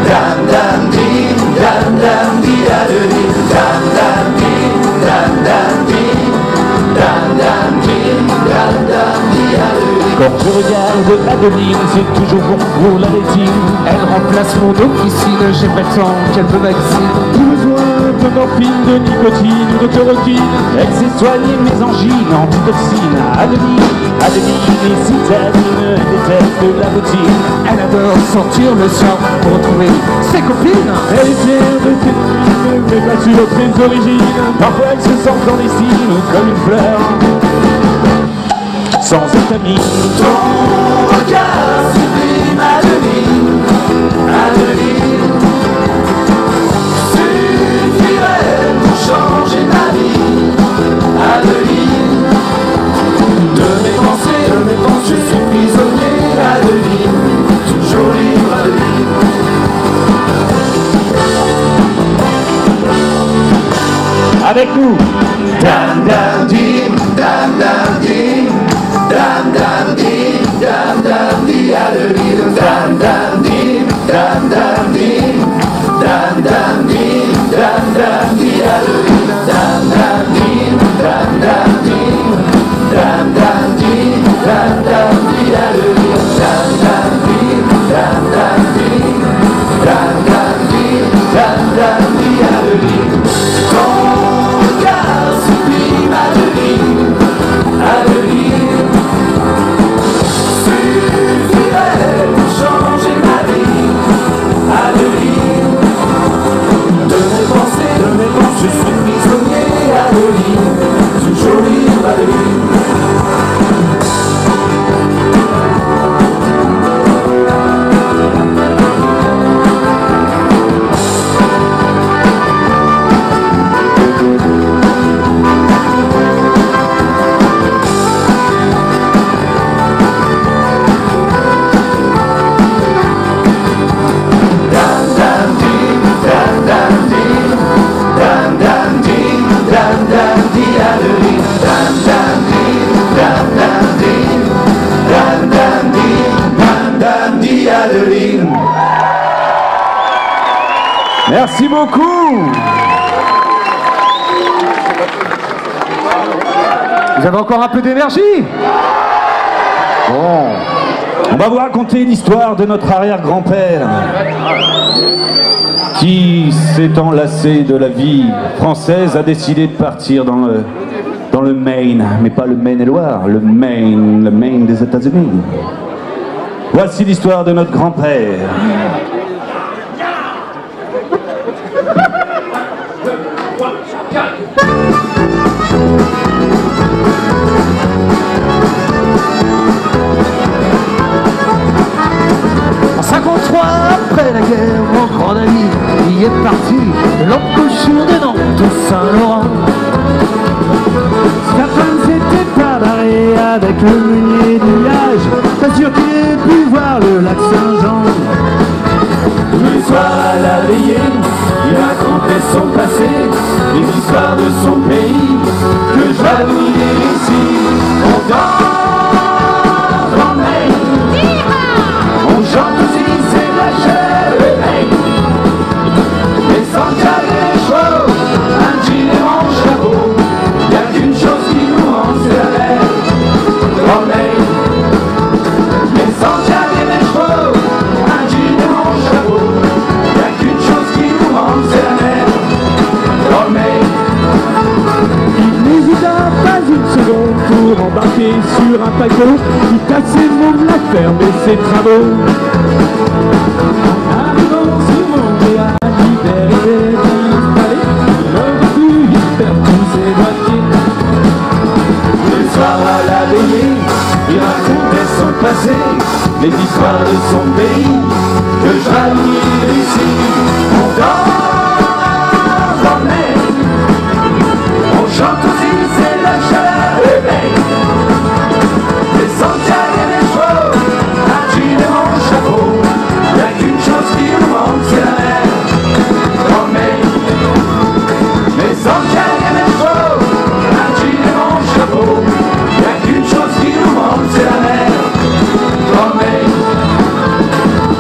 dan, dan, din, dan, dan, di, Adeline. Dan, dan, din, dan, dan, din, dan, dan, din, dan, dan, di, Adeline. Quand je regarde Adeline, c'est toujours bon pour la rétine. Elle remplace mon officine, j'ai pas le temps qu'elle me vaccine. Plus besoin de morphine, de nicotine ou de chloroquine. Elle sait soigner mes angines, antitoxines. Adeline, Adeline est citadine, elle déteste la routine. Elle adore sortir le soir pour retrouver ses copines. Elle est fière de ses films, mais pas sur ses origines. Parfois elle se sent clandestine comme une fleur sans étamine. Ton regard sublime, Adeline, Adeline, suffirait pour changer ma vie, Adeline. De mes pensées, je suis prisonnier, Adeline, toujours libre, Adeline. Avec nous. Dan, dan, din, dan, dan, din, dan, dan, din, dan, dan, di, Adeline. Dan, dan, din, dan, dan, din, dan, dan, din, dan, dan, di, Adeline. Dan, dan, din, dan, dan, din, dan, dan, din, dan, dan, di, Adeline. Dan, dan, din, dan, dan, din, dan, dan, din, dan, dan, di, Adeline. Ton regard sublime, Adeline. Merci beaucoup. Vous avez encore un peu d'énergie? Bon, on va vous raconter l'histoire de notre arrière-grand-père qui, s'étant lassé de la vie française, a décidé de partir dans le Maine, mais pas le Maine-et-Loire, le Maine des États-Unis. Voici l'histoire de notre grand-père. Après la guerre, mon grand ami y est parti de l'embouchure de Nantes au Saint-Laurent. Sa femme s'était préparée avec le meunier du village, pas sûr qu'il ait pu voir le lac Saint-Jean. Tous les soirs à la veillée, il racontait son passé, les histoires de son pays, que je vais venir ici. On danse en Maine, on chante aussi, c'est la chair de Maine. Les santiago et les chevaux, un jean et mon chapeau, y'a qu'une chose qui nous rend, c'est la mer. En Maine, les santiago et les chevaux, un jean et mon chapeau, y'a qu'une chose qui nous rend, c'est la mer. En Maine. Il n'hésita pas une seconde pour embarquer sur un paquebot qui cassait môme la ferme et ses travaux. En arrivant sur Montréal, l'hiver était installé, il aurait pu y faire tous ses doigtiers. Tous les soirs à la veillée, il racontait son passé, les histoires de son pays, que je vais venir ici. On danse en Maine, on chante aussi, c'est la chaleur de Maine. Les santiago et les chevaux, un jean et mon chapeau, y'a qu'une chose qui nous manque, c'est la mer. En Maine, les santiago et les chevaux, un jean et mon chapeau, y'a qu'une chose qui nous manque, c'est la mer. En Maine.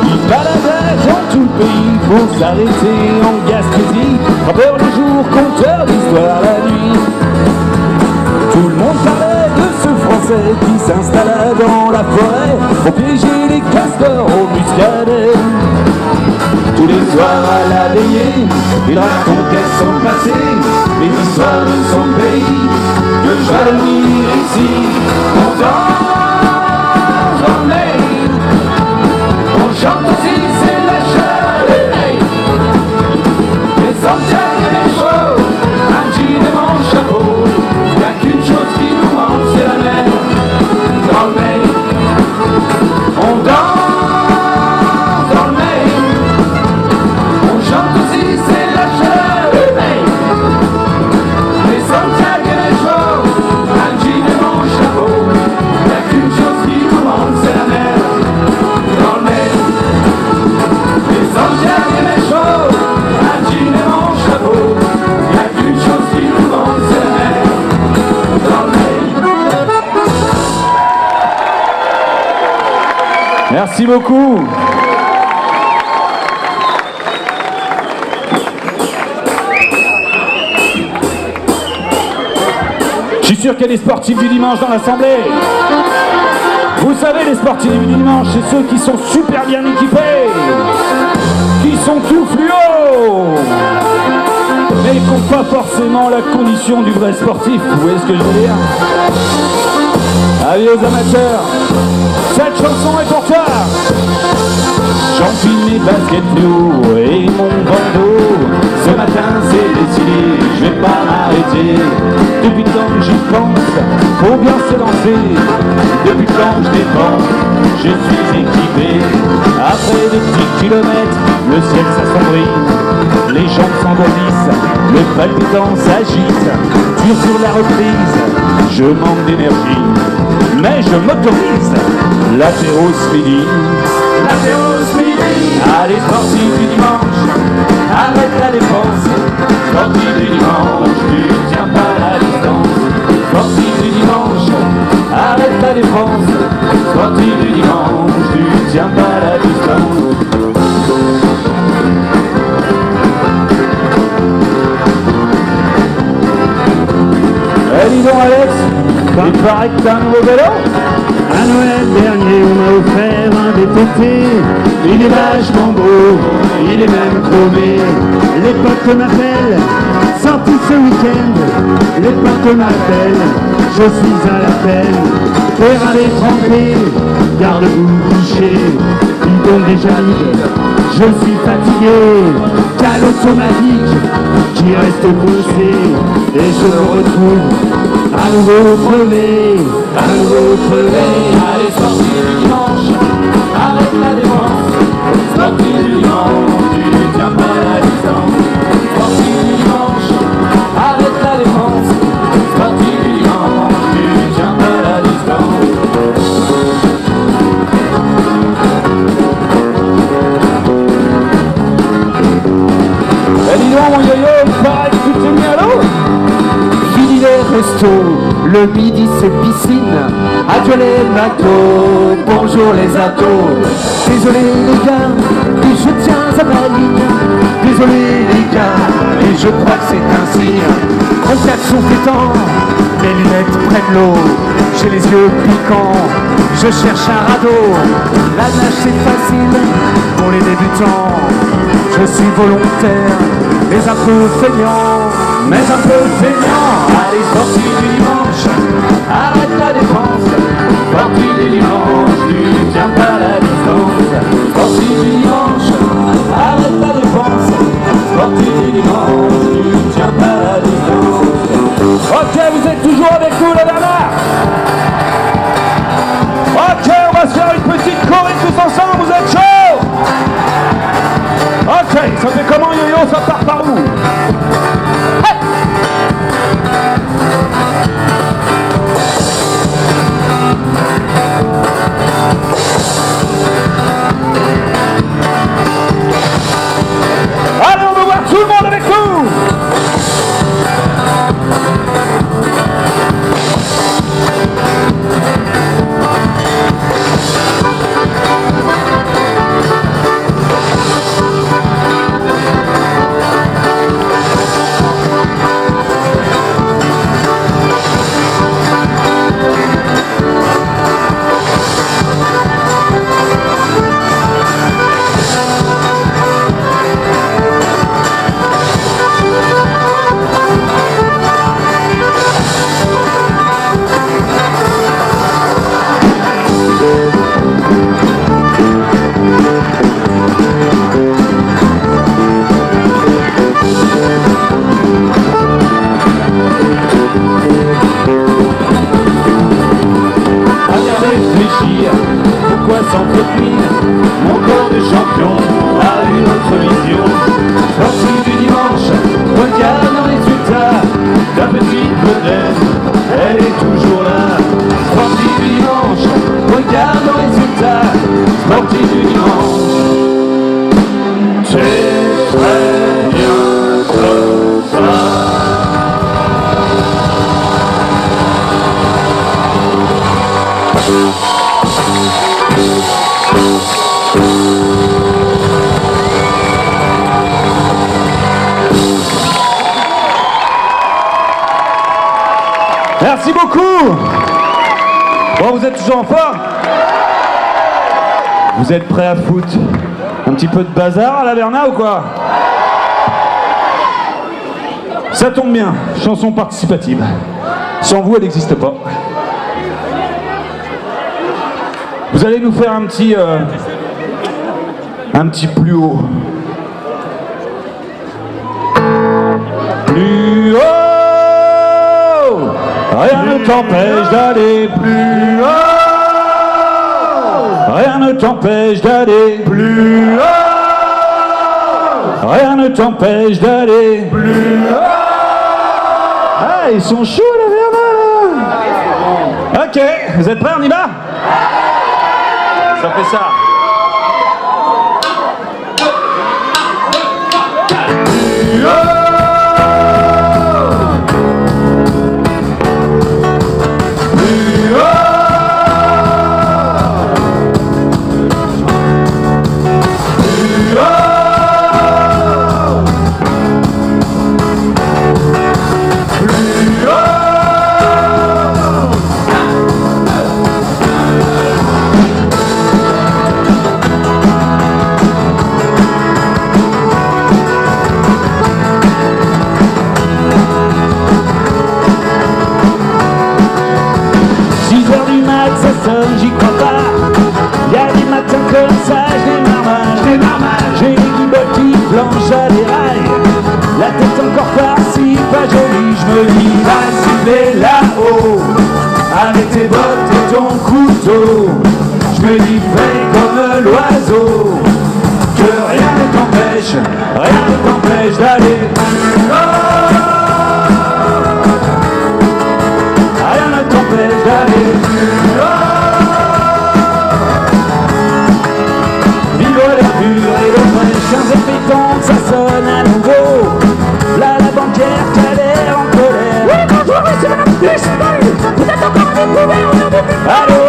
Il baladait dans tout le pays pour s'arrêter en Gaspésie, rappeur le jour, conteur d'histoire la nuit. Tout le monde parlait de ce Français qui s'installa dans la forêt pour piéger les castors au muscadet. Tous les soirs à la veillée, il racontait son passé, les histoires de son pays, que je vais venir ici. On danse en Maine, on chante aussi, c'est la chaleur de Maine. Les santiago et les chevaux, un jean et mon chapeau, y'a qu'une chose qui nous manque, c'est la mer. Dans le Maine, on danse dans le Maine, on chante aussi, c'est la chaleur de Maine. Les santiago et les chevaux, un jean et mon chapeau, y'a qu'une chose qui nous manque, c'est la mer. Dans le Maine, les santiago et les chevaux, un jean et mon chapeau, y'a qu'une chose qui nous manque, c'est la mer. Dans le Maine. Merci beaucoup. Je suis sûr qu'il y a des sportifs du dimanche dans l'assemblée. Vous savez, les sportifs du dimanche, c'est ceux qui sont super bien équipés, qui sont tout fluo, mais qui n'ont pas forcément la condition du vrai sportif. Vous voyez ce que je veux dire? Allez aux amateurs, cette chanson est pour toi. J'enfile mes baskets fluo et mon bandeau. Ce matin c'est décidé, je vais pas m'arrêter. Depuis le temps que j'y pense, faut bien se lancer. Depuis le temps que je dépense, je suis équipé. Après de petits kilomètres, le ciel s'assombrit, les jambes s'engourdissent, le palpitant s'agite. Dur sur la reprise, je manque d'énergie, mais je m'autorise. L'apéro ce midi, L'apéro ce midi. allez sportifs du dimanche, arrête la défense. Sportif du dimanche, tu tiens pas la distance. Sportifs du dimanche, arrête la défense. Sportif du dimanche, tu tiens pas la distance. Eh dis donc Alex, il paraît que t'as un nouveau vélo? À Noël dernier, on m'a offert un VTT. Il est vachement beau, il est même chromé. Les potes m'appellent, sorti ce week-end. Les potes m'appellent, je suis à l'appel. Terre à l'étranger, garde-vous couché. Bidon déjà vide, je suis fatigué. Cale automatique qui reste poussé. Et je me retrouve à nouveau crevé, à nouveau crevé. Allez, sorti du dimanche, arrête la défense. Sorti du dimanche, tu tiens pas la distance. Sorti du dimanche, arrête la défense. Sorti du dimanche, tu tiens pas la distance. Eh dis donc mon yo-yo, il paraît que tu t'es mis à l'eau? Fini les restos, le midi c'est piscine. Adieu les bateaux, bonjour les atos. Désolé les gars, et je tiens à ma ligne. Désolé les gars, et je crois que c'est un signe. Mon klaxon pétant, mes lunettes prennent l'eau. J'ai les yeux piquants, je cherche un radeau. La nage c'est facile pour les débutants. Je suis volontaire, mais un peu feignant. Mais un peu feignant. Allez, sorti du dimanche, arrête la défense. Sorti du dimanche, tu tiens pas la distance. Sorti du dimanche, arrête la défense. Sorti du dimanche, tu tiens pas la distance. Ok, vous êtes toujours avec nous la dernière? Ok, on va se faire une petite choré tous ensemble, vous êtes chauds? Ok, ça fait comment yo-yo, ça part par où? Allez, on veut voir tout le monde avec nous! Pourquoi s'entretenir? Mon corps de champion a une autre vision. Sorti du dimanche, regarde le résultat. Ta petite vedette, elle est toujours là. Sorti du dimanche, regarde le résultat. Sorti du dimanche, c'est très bien comme ça. Merci beaucoup. Bon, vous êtes toujours en forme? Vous êtes prêts à foutre un petit peu de bazar à la Berna ou quoi? Ça tombe bien, chanson participative. Sans vous, elle n'existe pas. Vous allez nous faire un petit plus haut. Plus haut, rien ne t'empêche d'aller plus haut. Rien ne t'empêche d'aller plus haut. Rien ne t'empêche d'aller plus haut. Ah, ils sont chauds la Berna là. Ok, vous êtes prêts, on y va? Ça fait ça. Plus haut. lui dis fais comme l'oiseau, que rien ne t'empêche d'aller. Rien ne t'empêche d'aller. Vive l'air pur et l'eau fraîche, 15h30, ça sonne à nouveau. Là la banquière qu'elle est en colère. Oui, bonjour, c'est madame Duchesneau. Vous êtes encore à découvert, on a beaucoup. Allô,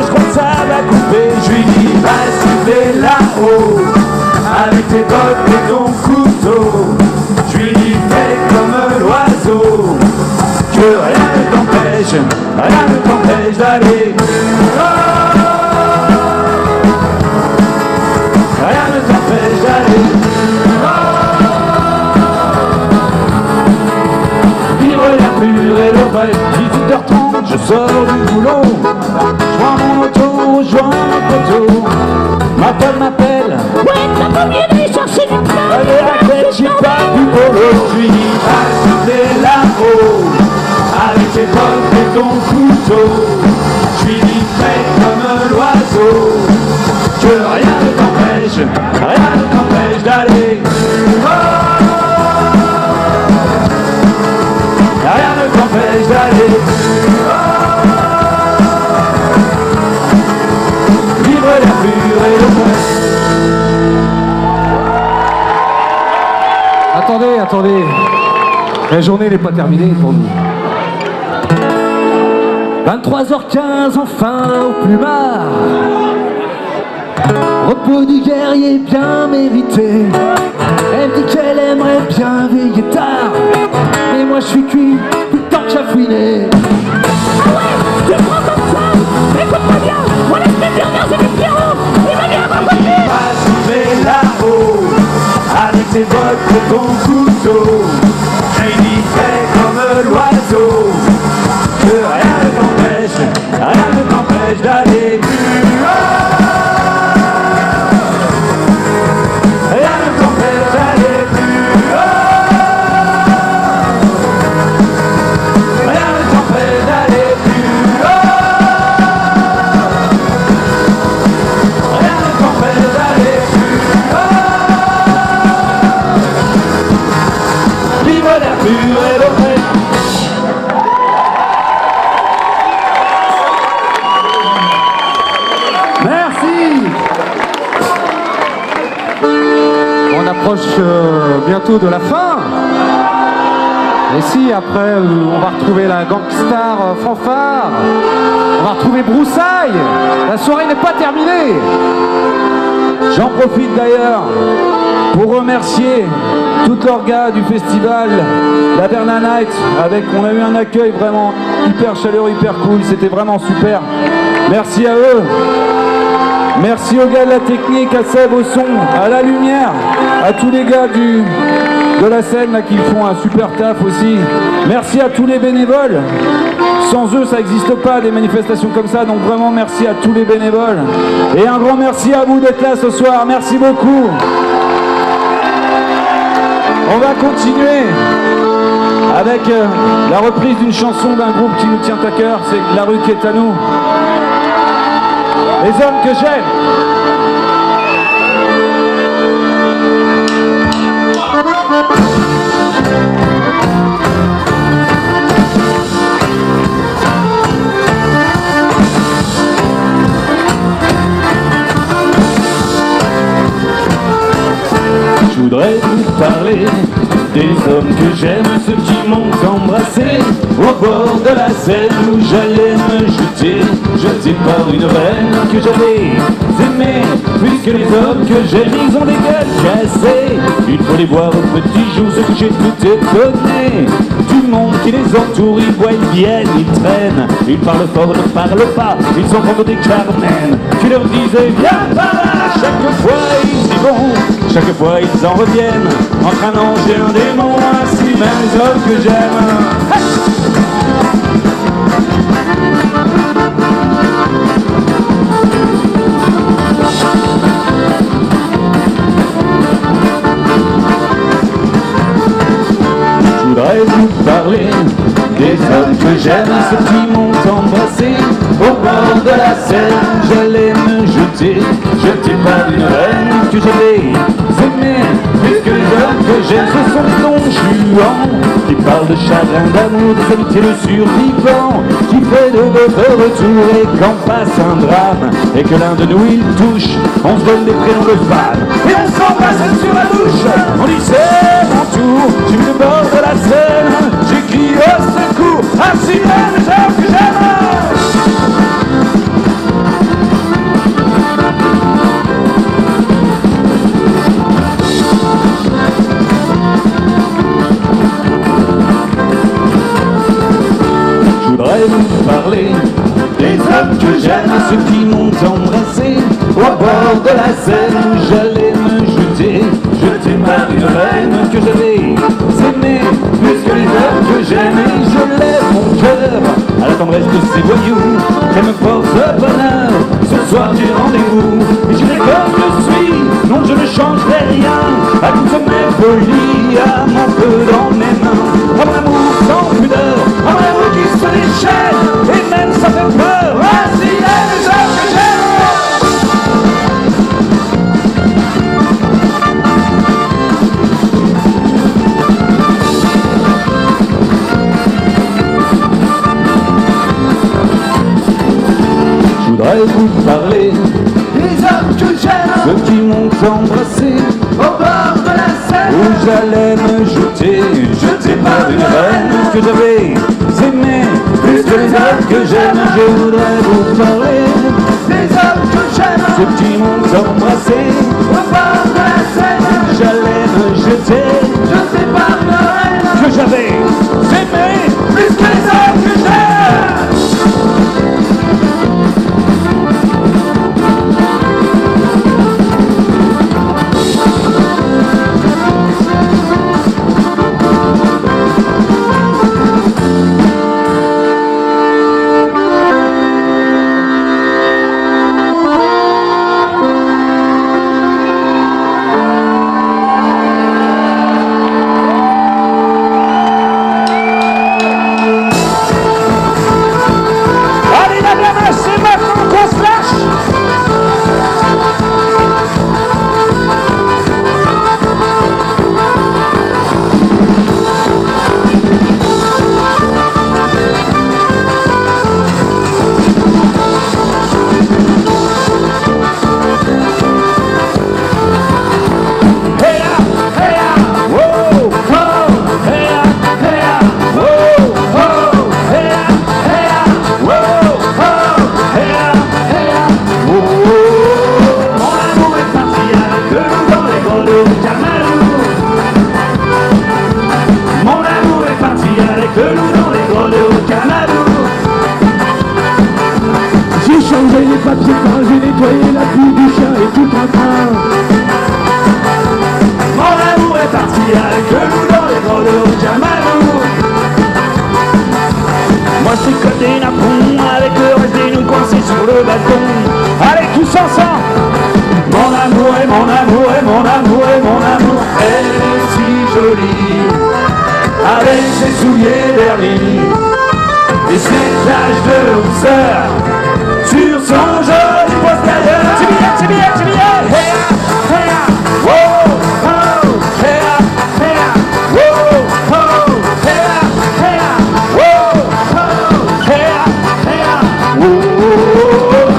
je crois que ça va couper. Je lui dis va siffler là-haut avec tes bottes et ton couteau. Je lui dis fais comme l'oiseau, que rien ne t'empêche d'aller. Rien ne t'empêche d'aller. Vivre l'air pur et l'eau fraîche. 18h30, je sors du boulot. Je prends mon auto, je joins mon poteau. Ma femme m'appelle. Ouais, t'as pas oublié d'aller chercher du pain. Allez, arrête, j'ai pas du polo. Je lui dis va siffler là-haut avec tes bottes et ton couteau. Je lui dis fais comme l'oiseau, que rien ne t'empêche d'aller. Rien ne t'empêche d'aller. Vivre l'air pur et le frais. Attendez, la journée n'est pas terminée pour nous. 23h15, enfin au plumard. Repos du guerrier bien mérité. Elle dit qu'elle aimerait bien veiller tard. Mais moi je suis cuit, plus de temps que chafouiné. Ah ouais, tu le prends comme ça. Écoute-moi bien, moi la semaine dernière j'ai vu Pierrot. Il m'a dit à ma côté. Va siffler là-haut avec tes bottes et ton couteau. Je lui dis fais comme l'oiseau, que rien ne t'empêche d'aller. Rien ne t'empêche d'aller plus haut. Rien ne t'empêche d'aller plus haut. Rien ne t'empêche d'aller plus haut. Vive l'air pur et l'eau fraîche. Merci. On approche bientôt de la fin. Et si après on va retrouver la Gangstar fanfare, on va retrouver Broussailles, la soirée n'est pas terminée. J'en profite d'ailleurs pour remercier tout l'orga du festival, la Berna Night, on a eu un accueil vraiment hyper chaleureux, hyper cool, c'était vraiment super. Merci à eux. Merci aux gars de la technique, à Seb au son, à la lumière, à tous les gars de la scène là, qui font un super taf aussi. Merci à tous les bénévoles. Sans eux, ça n'existe pas des manifestations comme ça, donc vraiment merci à tous les bénévoles. Et un grand merci à vous d'être là ce soir, merci beaucoup. On va continuer avec la reprise d'une chanson d'un groupe qui nous tient à cœur, c'est La rue qui est à nous. Les hommes que j'aime. Je voudrais vous parler des hommes que j'aime, ceux qui m'ont embrassé au bord de la Seine où j'allais me jeter par une reine que j'avais aimée. Puisque les hommes que j'aime, ils ont des gueules cassées, il faut les voir au petit jour, ce que j'ai tout étonné. Du monde qui les entoure, ils voient, ils viennent, ils traînent, ils parlent fort, ne parlent pas, ils sont comme des Carmen qui leur disaient viens par là. Chaque fois ils y vont, chaque fois ils en reviennent, entre un ange et un démon, ainsi même les hommes que j'aime. Hey! Je voudrais vous parler des hommes que j'aime, ceux qui m'ont embrassé au bord de la Seine. J'allais me jeter par une reine que j'avais aimée, puisque les hommes que j'aime ce sont Don Juan, qui parle de chagrin, d'amour, des amitiés, le survivant, qui fait de votre retour et quand passe un drame, et que l'un de nous il touche, on se donne des prénoms de femmes, et on s'embrasse sur la bouche, on dit c'est mon tour, j'ai vu le bord de la Seine, j'ai crié au secours, ainsi même les hommes que j'aime. Je voudrais vous parler des hommes que j'aime, ceux qui m'ont embrassé au bord de la Seine. J'allais me jeter par une reine que j'avais aimée, puisque les hommes que j'aime, et je lève mon cœur à la tendresse de ces voyous qu'elle me porte bonheur. Ce soir du rendez-vous, et j'irai comme je suis, non je ne changerai rien à toutes mes folies, à mon feu dans mes mains, à mon amour sans pudeur, à mon amour qui se déchaîne, et même ça fait peur, ainsi est les hommes que j'aime. Je voudrais vous parler des hommes que j'aime, ceux qui m'ont embrassé au bord de la Seine, où j'allais me jeter par une reine que j'avais aimée, puisque les hommes que j'aime. Je voudrais vous parler des hommes que j'aime, ceux qui m'ont embrassé au bord de la Seine, j'allais me jeter par une reine que j'avais aimée, puisque les hommes que j'aime. J'ai nettoyé la pluie du chien et tout en train. Mon amour est parti avec le loup dans les grenouilles au Camalou. Moi c'est côté Napon avec le reste des nous coincés sur le balcon. Allez tous ensemble. Mon amour et mon amour et mon amour et mon amour. Elle est si jolie, avec ses souliers vernis et ses taches de rousseur sur son joli postérieur. C'est bien, c'est bien. Hey, hey, wow, oh, hey, hey, wow, oh, hey, hey, wow, oh, hey, hey, wow.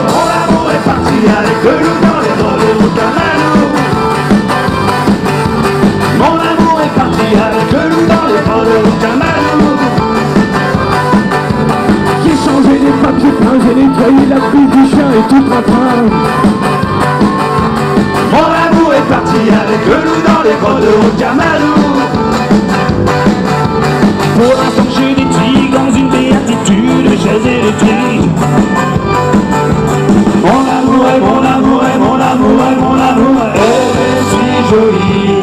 Mon amour est parti avec le loup dans les grenouilles au Camalou. Mon amour est parti avec le loup dans les grenouilles au Camalou. J'ai changé les papiers peints, j'ai nettoyé la pluie du chien et tout en train. Mon amour est parti avec le loup dans les grenouilles au Camalou. Pour l'instant j'ai des tigres dans une béatitude, chaise électrique. Mon amour est mon amour est mon amour est mon amour. Elle est si jolie,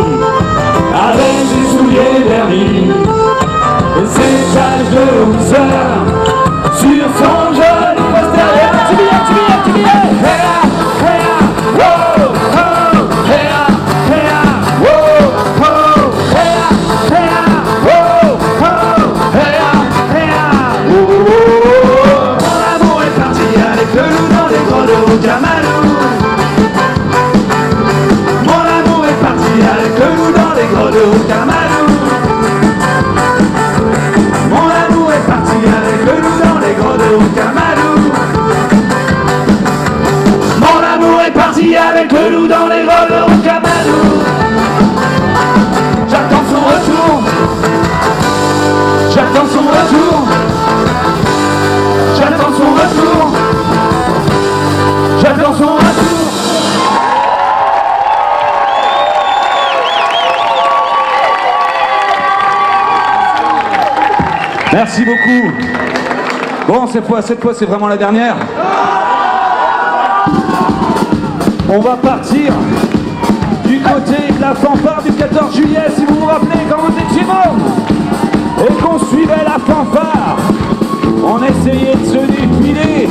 avec ses souliers vernis et ses taches de rousseur sur son joli postérieur. Tu viens, tu viens, tu viens. Hey, hey, wow, oh, hey, hey, wow, oh, hey, hey, wow, oh, hey. Merci beaucoup. Bon, cette fois, c'est vraiment la dernière. On va partir du côté de la fanfare du 14 juillet, si vous vous rappelez, quand vous étiez môme, et qu'on suivait la fanfare, on essayait de se défiler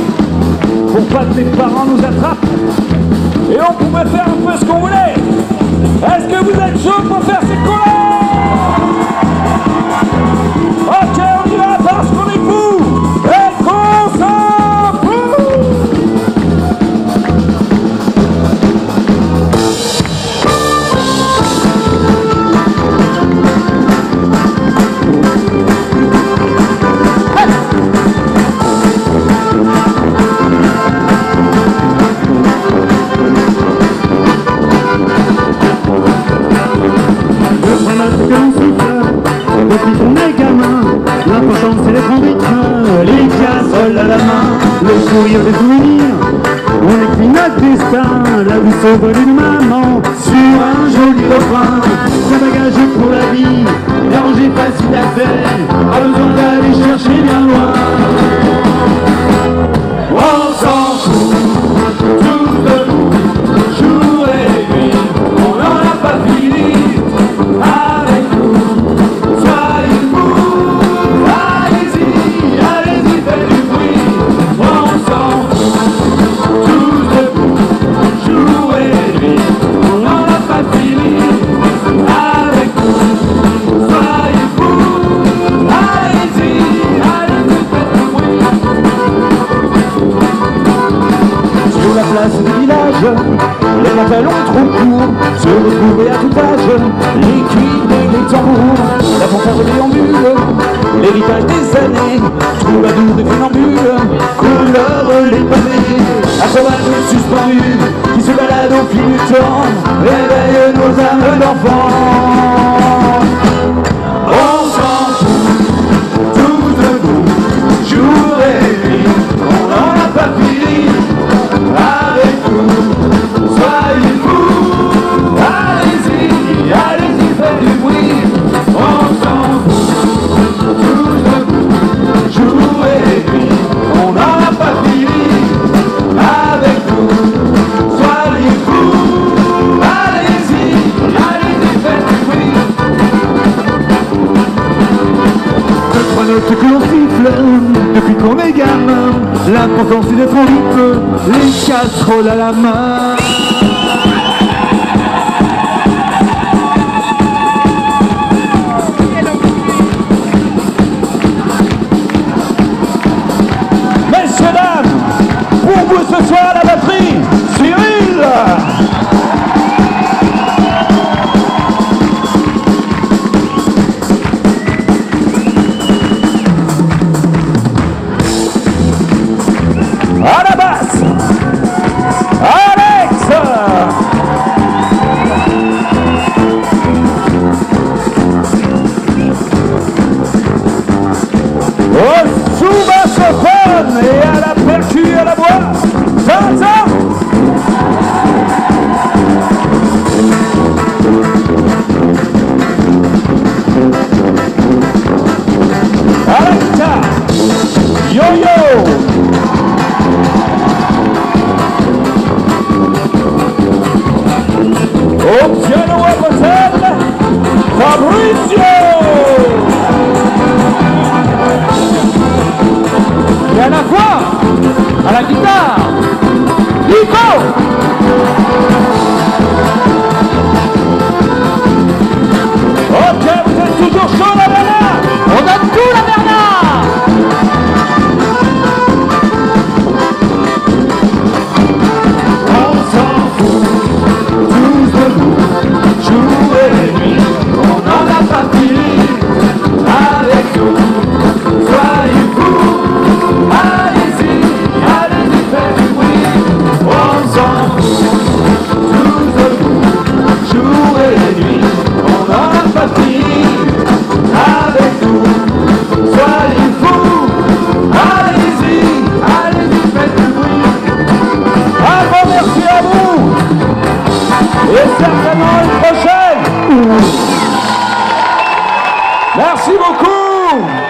pour pas que les parents nous attrapent, et on pouvait faire un peu ce qu'on voulait. Est-ce que vous êtes chaud pour faire cette couleurs? Ok, on y va parce qu'on est fous et qu'on s'en fout. Depuis qu'on est gamin, l'important c'est d'être en rythme, les casseroles à la main, le sourire des souvenirs. On écrit notre destin, la douce volée de maman, sur un joli refrain. C'est un bagage pour la vie, bien rangé, facile à faire, pas besoin d'aller chercher bien loin. On s'en fout, tous debout, jour et nuit, on n'en a pas fini. Avec nous, soyez fous, allez-y, allez-y, faites du bruit. On s'en fout, tous debout, jour et nuit, on n'en a pas fini. Avec nous, soyez fous, allez-y, allez-y, faites du bruit. Sur la place du village, les pantalons trop courts se retrouvaient à tout âge, les cuivres et les tambours, la fanfare déambule, l'héritage des années, troubadour et funambule, couleur les pavés, acrobates suspendus, qui se baladent au fil du temps, réveillent nos âmes d'enfants. On s'en fout, tous debout, jour et nuit, on n'en a pas fini. Avec nous, soyez fous, allez-y, allez-y, faites du bruit. On s'en fout, tous debout, jour et nuit, on n'en a pas fini. Avec nous, soyez fous, allez-y, allez-y, faites du bruit. Deux, trois notes que l'on siffle, depuis qu'on est gamin, l'important c'est d'être en rythme, les casseroles à la main. Messieurs, dames, pour vous ce soir la batterie, Cyril. À la basse, Alex. Au sous-bassophone et à la percu et à la voix, Vincent. À la guitare, Yo-Yo. Au piano à Bruxelles, Fabrizio. Et à la voix, à la guitare, Nico. Ok, vous êtes toujours chaud la Bernard. On donne tout la Bernard. On s'en fout, tous debout, jour et nuit, on n'en a pas fini. Avec nous, soyez fous, allez-y, allez-y, faites du bruit. On s'en fout, tous debout, jour et nuit, on n'en a pas fini. Avec nous, soyez fous, allez-y, allez-y, faites du bruit. Un grand merci à vous. Et certainement une prochaine. Merci beaucoup.